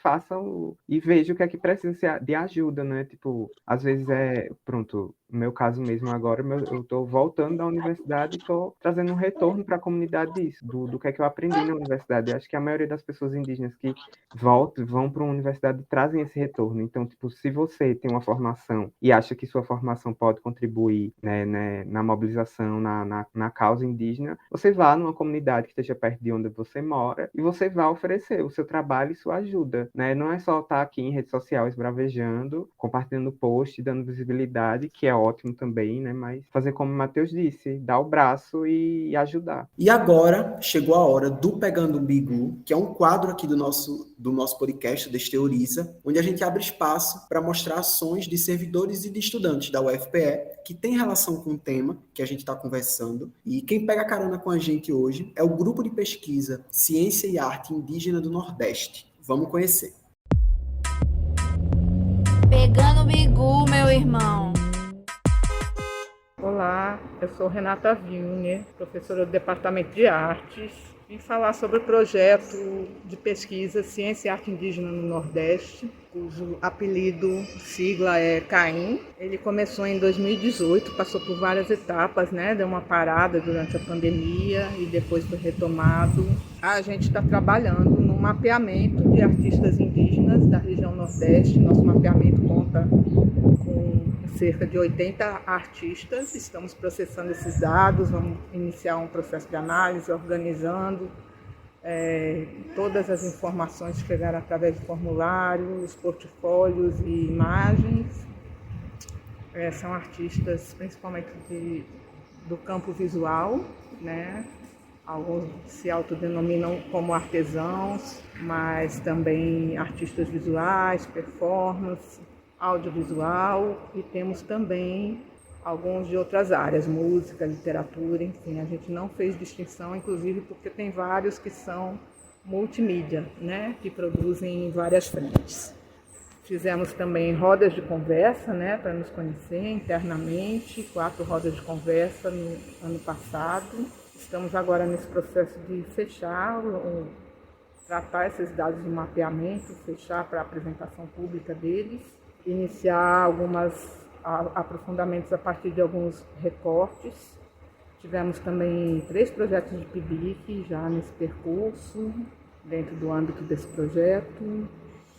e veja o que é que precisa de ajuda, né? Tipo, às vezes pronto, no meu caso mesmo agora, eu estou voltando da universidade e estou trazendo um retorno para a comunidade disso, do que é que eu aprendi na universidade. Eu acho que a maioria das pessoas indígenas que vão para uma universidade trazem esse retorno. Então, tipo, se você tem uma formação e acha que sua formação pode contribuir, né, na mobilização, na causa indígena, você vá numa comunidade que esteja perto de onde você mora e você vai oferecer o seu trabalho e sua ajuda, né? Não é só estar aqui em rede social esbravejando, compartilhando post, dando visibilidade, que é ótimo também, né? Mas fazer como o Matheus disse, dar o braço e ajudar. E agora chegou a hora do Pegando o Bigu, que é um quadro aqui do nosso podcast, o Desteoriza, onde a gente abre espaço para mostrar ações de servidores e de estudantes da UFPE que tem relação com o tema que a gente está conversando. E quem pega carona com a gente hoje é o Grupo de Pesquisa Ciência e Arte Indígena do Nordeste. Vamos conhecer. Pegando o bigu, meu irmão. Olá, eu sou Renata Vilner, professora do Departamento de Artes. Vim falar sobre o projeto de pesquisa Ciência e Arte Indígena no Nordeste, cujo apelido, sigla é CAIN. Ele começou em 2018, passou por várias etapas, né? Deu uma parada durante a pandemia e depois foi retomado. A gente está trabalhando no mapeamento de artistas indígenas da região Nordeste. Nosso mapeamento conta com cerca de 80 artistas. Estamos processando esses dados, vamos iniciar um processo de análise, organizando todas as informações que chegaram através do formulário, os portfólios e imagens. São artistas principalmente do campo visual, né? Alguns se autodenominam como artesãos, mas também artistas visuais, performance, audiovisual, e temos também alguns de outras áreas, música, literatura, enfim, a gente não fez distinção, inclusive porque tem vários que são multimídia, né, que produzem em várias frentes. Fizemos também rodas de conversa, né, para nos conhecer internamente, 4 rodas de conversa no ano passado. Estamos agora nesse processo de fechar tratar esses dados do mapeamento, fechar para a apresentação pública deles, iniciar alguns aprofundamentos a partir de alguns recortes. Tivemos também 3 projetos de PIBIC já nesse percurso, dentro do âmbito desse projeto,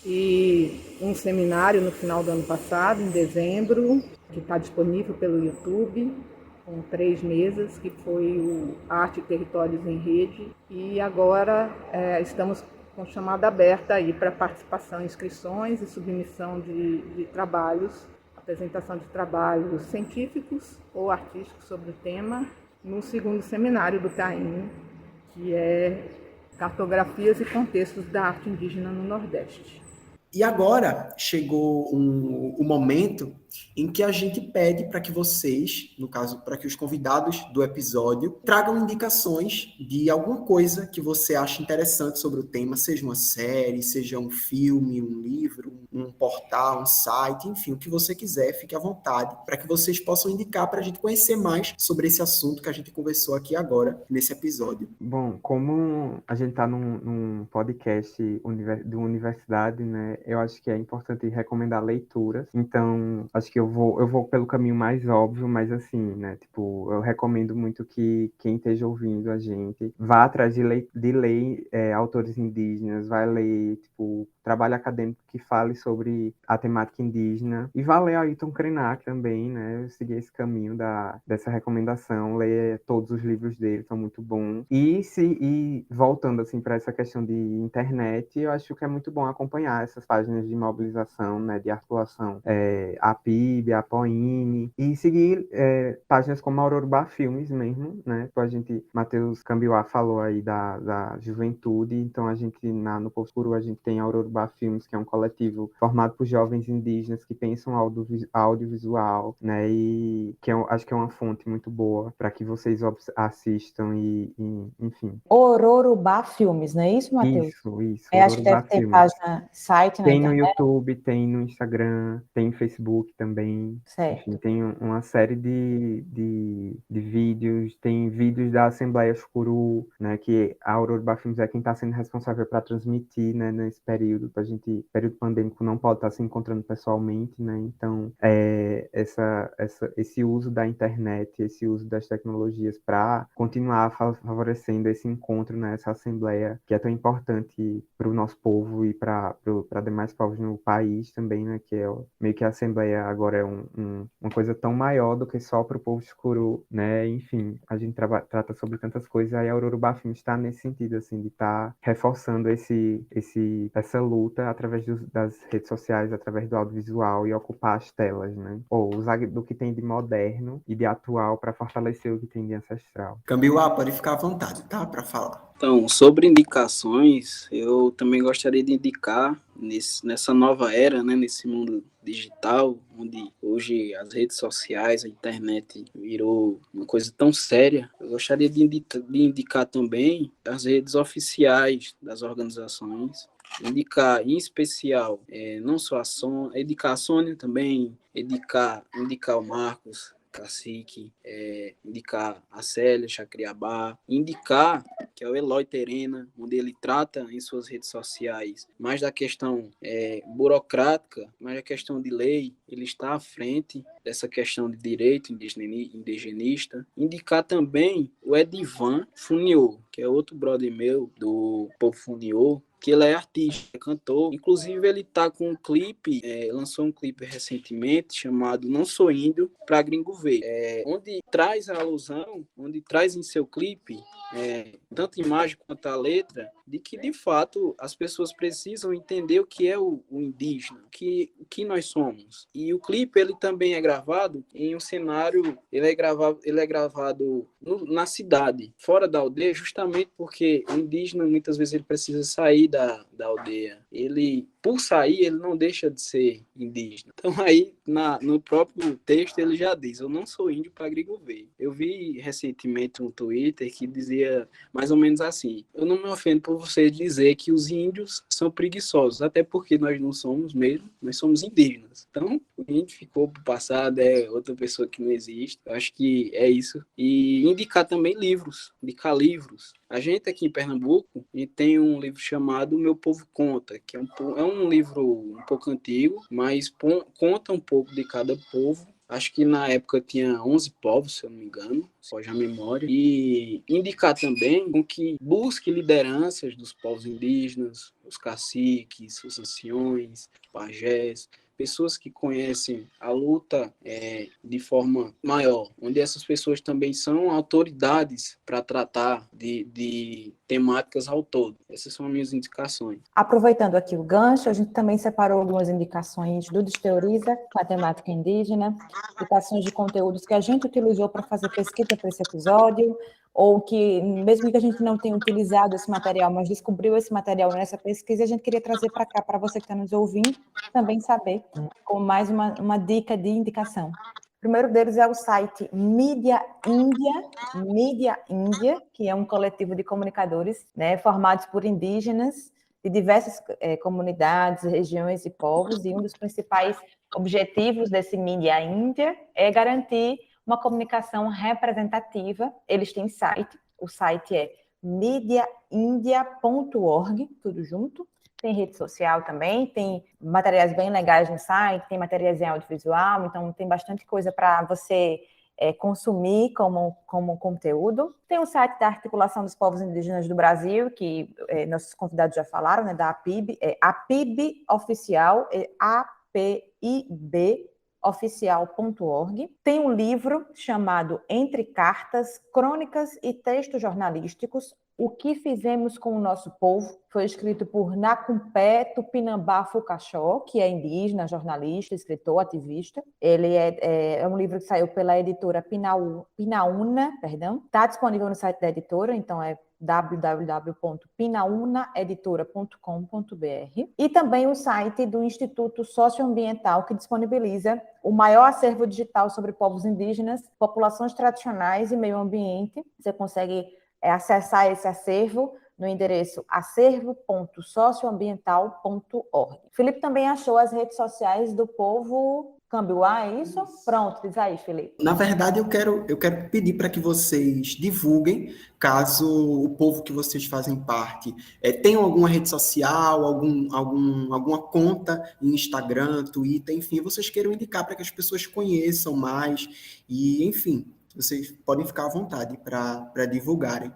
e um seminário no final do ano passado, em dezembro, que está disponível pelo YouTube, com 3 mesas, que foi o Arte e Territórios em Rede, e agora estamos com chamada aberta aí para participação, inscrições e submissão de trabalhos, apresentação de trabalhos científicos ou artísticos sobre o tema, no 2º seminário do CAIN, que é Cartografias e Contextos da Arte Indígena no Nordeste. E agora chegou o momento em que a gente pede para que vocês, no caso, para que os convidados do episódio, tragam indicações de alguma coisa que você acha interessante sobre o tema, seja uma série, seja um filme, um livro, um portal, um site, enfim, o que você quiser, fique à vontade, para que vocês possam indicar para a gente conhecer mais sobre esse assunto que a gente conversou aqui agora, nesse episódio. Bom, como a gente está num podcast de universidade, né, eu acho que é importante recomendar leituras. Então, acho que eu vou pelo caminho mais óbvio, mas assim, né, tipo, eu recomendo muito que quem esteja ouvindo a gente vá atrás de ler autores indígenas, vai ler, tipo, trabalho acadêmico que fale sobre a temática indígena, e vá ler Ailton Krenak também, né, eu segui esse caminho dessa recomendação, ler todos os livros dele, são muito bons, e voltando, assim, para essa questão de internet, eu acho que é muito bom acompanhar essas páginas de mobilização, né, de articulação, a PIB, a POINE, e seguir páginas como a Aurorubá Filmes mesmo, né, a gente, Matheus Cambiuá falou aí da juventude, então a gente, no Povo Curu, a gente tem a Aurorubá Filmes, que é um coletivo formado por jovens indígenas que pensam audiovisual, né, e que acho que é uma fonte muito boa para que vocês assistam e enfim. Ororubá Filmes, não é isso, Matheus? Isso. Acho que deve ter página, site na tem internet. no YouTube, tem no Instagram, tem no Facebook também. Certo. Enfim, tem uma série de vídeos, tem vídeos da Assembleia Chucuru, né, que a Aurorubá Filmes é quem está sendo responsável para transmitir, né, nesse período período pandêmico não pode estar se encontrando pessoalmente, né, então esse uso da internet, esse uso das tecnologias para continuar favorecendo esse encontro, né, essa assembleia que é tão importante para o nosso povo e para demais povos no país também, né, que é meio que a assembleia agora é uma coisa tão maior do que só para o povo chucuru, né, enfim, a gente trata sobre tantas coisas, aí a Aurorubá Filmes está nesse sentido, assim, de estar reforçando essa luta através das redes sociais, através do audiovisual e ocupar as telas, né, ou usar do que tem de moderno e de atual para fortalecer o que tem de ancestral. Cambiuá, pode ficar à vontade, tá, para falar. Então, sobre indicações, eu também gostaria de indicar nessa nova era, né, nesse mundo digital, onde hoje as redes sociais, a internet virou uma coisa tão séria, eu gostaria de indicar também as redes oficiais das organizações, indicar em especial, não só indicar a Sônia também, indicar o Marcos Cacique, indicar a Célia Chacriabá, indicar que é o Eloy Terena, onde ele trata em suas redes sociais mais da questão burocrática, mais da questão de lei, ele está à frente dessa questão de direito indigenista. Indicar também o Edivan Funiô, que é outro brother meu do povo Funiô, que ele é artista, cantor. Inclusive, ele tá com um clipe, lançou um clipe recentemente chamado Não Sou Índio para Gringo Ver, onde traz a alusão, onde traz em seu clipe tanto a imagem quanto a letra, de que, de fato, as pessoas precisam entender o que é o indígena, o que nós somos. E o clipe, ele também é gravado em um cenário, ele é gravado na cidade, fora da aldeia, justamente porque o indígena, muitas vezes, ele precisa sair da aldeia. Ele, por sair, ele não deixa de ser indígena. Então, aí, no próprio texto, ele já diz, eu não sou índio para gringo ver. Eu vi recentemente um Twitter que dizia mais ou menos assim, eu não me ofendo por você dizer que os índios são preguiçosos, até porque nós não somos mesmo, nós somos indígenas. Então, índio, ficou pro passado, é outra pessoa que não existe. Eu acho que é isso. E indicar também livros, indicar livros. A gente aqui em Pernambuco, a gente tem um livro chamado Meu Povo Conta, que é um livro um pouco antigo, mas conta um pouco de cada povo. Acho que na época tinha 11 povos, se eu não me engano, foge a memória. E indicar também com que busque lideranças dos povos indígenas, os caciques, os anciões, pajés, pessoas que conhecem a luta de forma maior, onde essas pessoas também são autoridades para tratar de temáticas ao todo. Essas são as minhas indicações. Aproveitando aqui o gancho, a gente também separou algumas indicações do Desteoriza, com a temática indígena, indicações de conteúdos que a gente utilizou para fazer pesquisa para esse episódio, ou que, mesmo que a gente não tenha utilizado esse material, mas descobriu esse material nessa pesquisa, a gente queria trazer para cá, para você que está nos ouvindo, também saber, com mais uma dica de indicação. O primeiro deles é o site Mídia Índia, que é um coletivo de comunicadores, né, formados por indígenas de diversas comunidades, regiões e povos, e um dos principais objetivos desse Mídia Índia é garantir uma comunicação representativa. Eles têm site, o site é mediaindia.org, tudo junto. Tem rede social também, tem materiais bem legais no site, tem materiais em audiovisual, então tem bastante coisa para você consumir como conteúdo. Tem o site da Articulação dos Povos Indígenas do Brasil, que nossos convidados já falaram, né, da APIB, APIB Oficial, APIB oficial.org. Tem um livro chamado Entre Cartas, Crônicas e Textos Jornalísticos, O que Fizemos com o Nosso Povo. Foi escrito por Nacumpé Tupinambá Fucaxó, que é indígena, jornalista, escritor, ativista. Ele é um livro que saiu pela editora Pinaúna, está disponível no site da editora, então é www.pinaunaeditora.com.br, e também o site do Instituto Socioambiental, que disponibiliza o maior acervo digital sobre povos indígenas, populações tradicionais e meio ambiente. Você consegue acessar esse acervo no endereço acervo.socioambiental.org. Felipe também achou as redes sociais do povo Cambiuá, é isso? Pronto, diz aí, Felipe. Na verdade, eu quero pedir para que vocês divulguem, caso o povo que vocês fazem parte tenham alguma rede social, alguma conta em Instagram, Twitter, enfim, vocês queiram indicar para que as pessoas conheçam mais e, enfim, vocês podem ficar à vontade para divulgarem.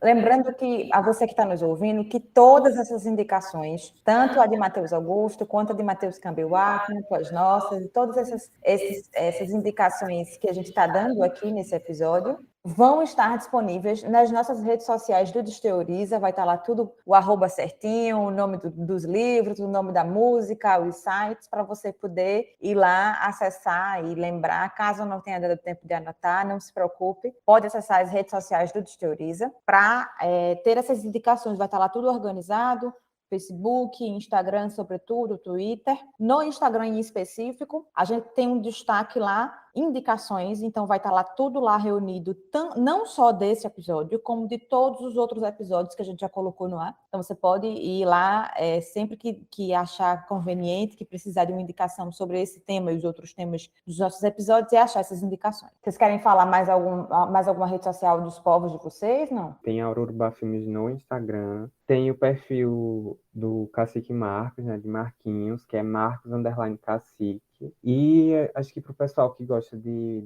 Lembrando que, a você que está nos ouvindo, que todas essas indicações, tanto a de Matheus Augusto, quanto a de Matheus Cambiuá, quanto as nossas, e todas essas indicações que a gente está dando aqui nesse episódio, vão estar disponíveis nas nossas redes sociais do Desteoriza, vai estar lá tudo, o arroba certinho, o nome dos livros, o nome da música, os sites, para você poder ir lá, acessar e lembrar. Caso não tenha dado tempo de anotar, não se preocupe, pode acessar as redes sociais do Desteoriza para ter essas indicações, vai estar lá tudo organizado, Facebook, Instagram, sobretudo, Twitter. No Instagram em específico, a gente tem um destaque lá, indicações, então vai estar lá tudo lá reunido, não só desse episódio, como de todos os outros episódios que a gente já colocou no ar. Então você pode ir lá sempre que achar conveniente, que precisar de uma indicação sobre esse tema e os outros temas dos nossos episódios e achar essas indicações. Vocês querem falar mais alguma rede social dos povos de vocês? Não? Tem a Urubá Filmes no Instagram, tem o perfil do Cacique Marcos, né, de Marquinhos, que é Marcos_Cacique. E acho que para o pessoal que gosta de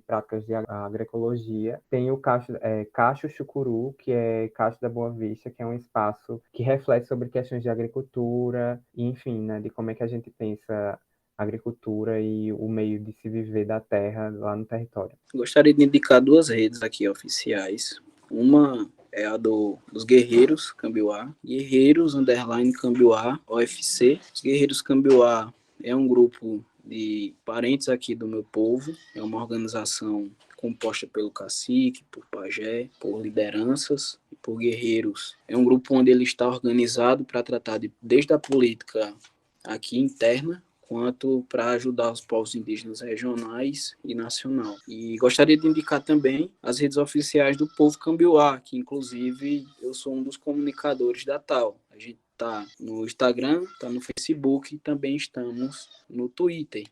práticas de agroecologia, tem o Cacho Chucuru, que é Cacho da Boa Vista, que é um espaço que reflete sobre questões de agricultura, e, enfim, né, de como é que a gente pensa a agricultura e o meio de se viver da terra lá no território. Gostaria de indicar duas redes aqui oficiais. Uma é a dos Guerreiros Cambiuá, Guerreiros_Cambiuá, OFC. Os Guerreiros Cambiuá é um grupo de parentes aqui do meu povo, é uma organização composta pelo cacique, por pajé, por lideranças e por guerreiros. É um grupo onde ele está organizado para tratar desde a política aqui interna, quanto para ajudar os povos indígenas regionais e nacional. E gostaria de indicar também as redes oficiais do povo Cambiuá, que inclusive eu sou um dos comunicadores da tal. A gente tá no Instagram, tá no Facebook, também estamos no Twitter.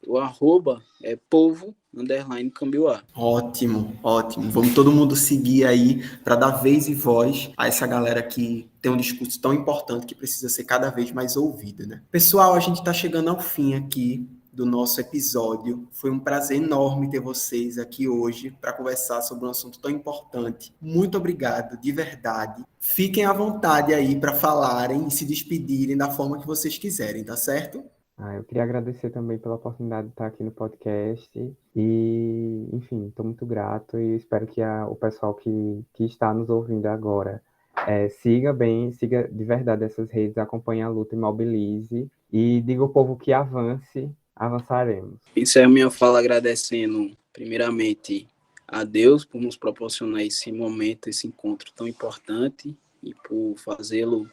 O arroba é povo_Cambioá. Ótimo, ótimo. Vamos todo mundo seguir aí para dar vez e voz a essa galera que tem um discurso tão importante que precisa ser cada vez mais ouvido, né? Pessoal, a gente está chegando ao fim aqui do nosso episódio. Foi um prazer enorme ter vocês aqui hoje para conversar sobre um assunto tão importante. Muito obrigado, de verdade. Fiquem à vontade aí para falarem e se despedirem da forma que vocês quiserem, tá certo? Eu queria agradecer também pela oportunidade de estar aqui no podcast e, enfim, estou muito grato e espero que o pessoal que está nos ouvindo agora siga de verdade essas redes, acompanhe a luta e mobilize e diga ao povo que avançaremos. Encerro minha fala agradecendo, primeiramente, a Deus por nos proporcionar esse momento, esse encontro tão importante e por fazê-lo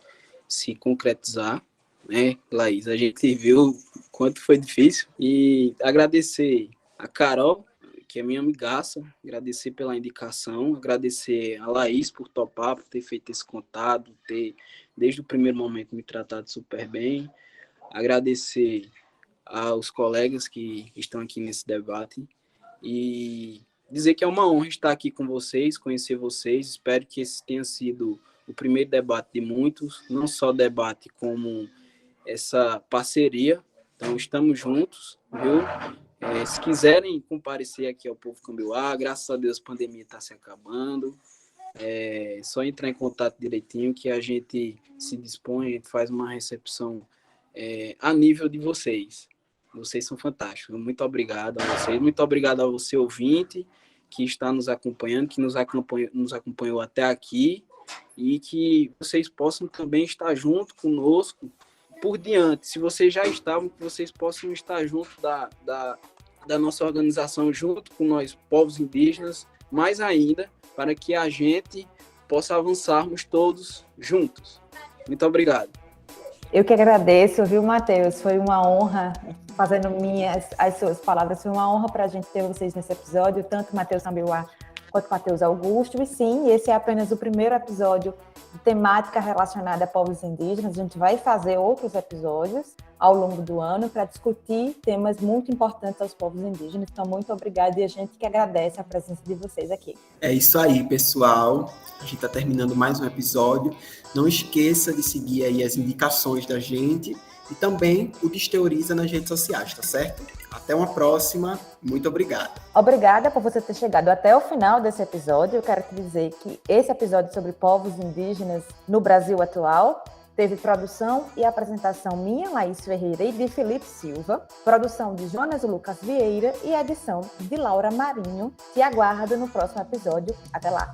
se concretizar, né, Laís? A gente viu quanto foi difícil e agradecer a Carol, que é minha amigaça, agradecer pela indicação, agradecer a Laís por topar, por ter feito esse contato, ter, desde o primeiro momento, me tratado super bem, agradecer aos colegas que estão aqui nesse debate e dizer que é uma honra estar aqui com vocês, conhecer vocês. Espero que esse tenha sido o primeiro debate de muitos, não só debate como essa parceria. Então, estamos juntos, viu? Se quiserem comparecer aqui ao Povo Cambioá, graças a Deus a pandemia está se acabando. É só entrar em contato direitinho que a gente se dispõe, a gente faz uma recepção a nível de vocês. Vocês são fantásticos. Muito obrigado a vocês. Muito obrigado a você, ouvinte, que está nos acompanhando, que nos acompanhou até aqui e que vocês possam também estar junto conosco por diante. Se vocês já estavam, que vocês possam estar junto da nossa organização, junto com nós, povos indígenas, mais ainda, para que a gente possa avançarmos todos juntos. Muito obrigado. Eu que agradeço, viu, Matheus? Foi uma honra, fazendo as suas palavras, foi uma honra para a gente ter vocês nesse episódio, tanto Matheus Cambioá quanto Matheus Augusto. E sim, esse é apenas o primeiro episódio de temática relacionada a povos indígenas. A gente vai fazer outros episódios ao longo do ano para discutir temas muito importantes aos povos indígenas. Então, muito obrigada e a gente que agradece a presença de vocês aqui. É isso aí, pessoal. A gente está terminando mais um episódio. Não esqueça de seguir aí as indicações da gente e também o Desteoriza nas redes sociais, tá certo? Até uma próxima. Muito obrigado. Obrigada por você ter chegado até o final desse episódio. Eu quero te dizer que esse episódio sobre povos indígenas no Brasil atual teve produção e apresentação minha, Laís Ferreira, e de Felipe Silva, produção de Jonas Lucas Vieira e edição de Laura Marinho. Te aguardo no próximo episódio. Até lá!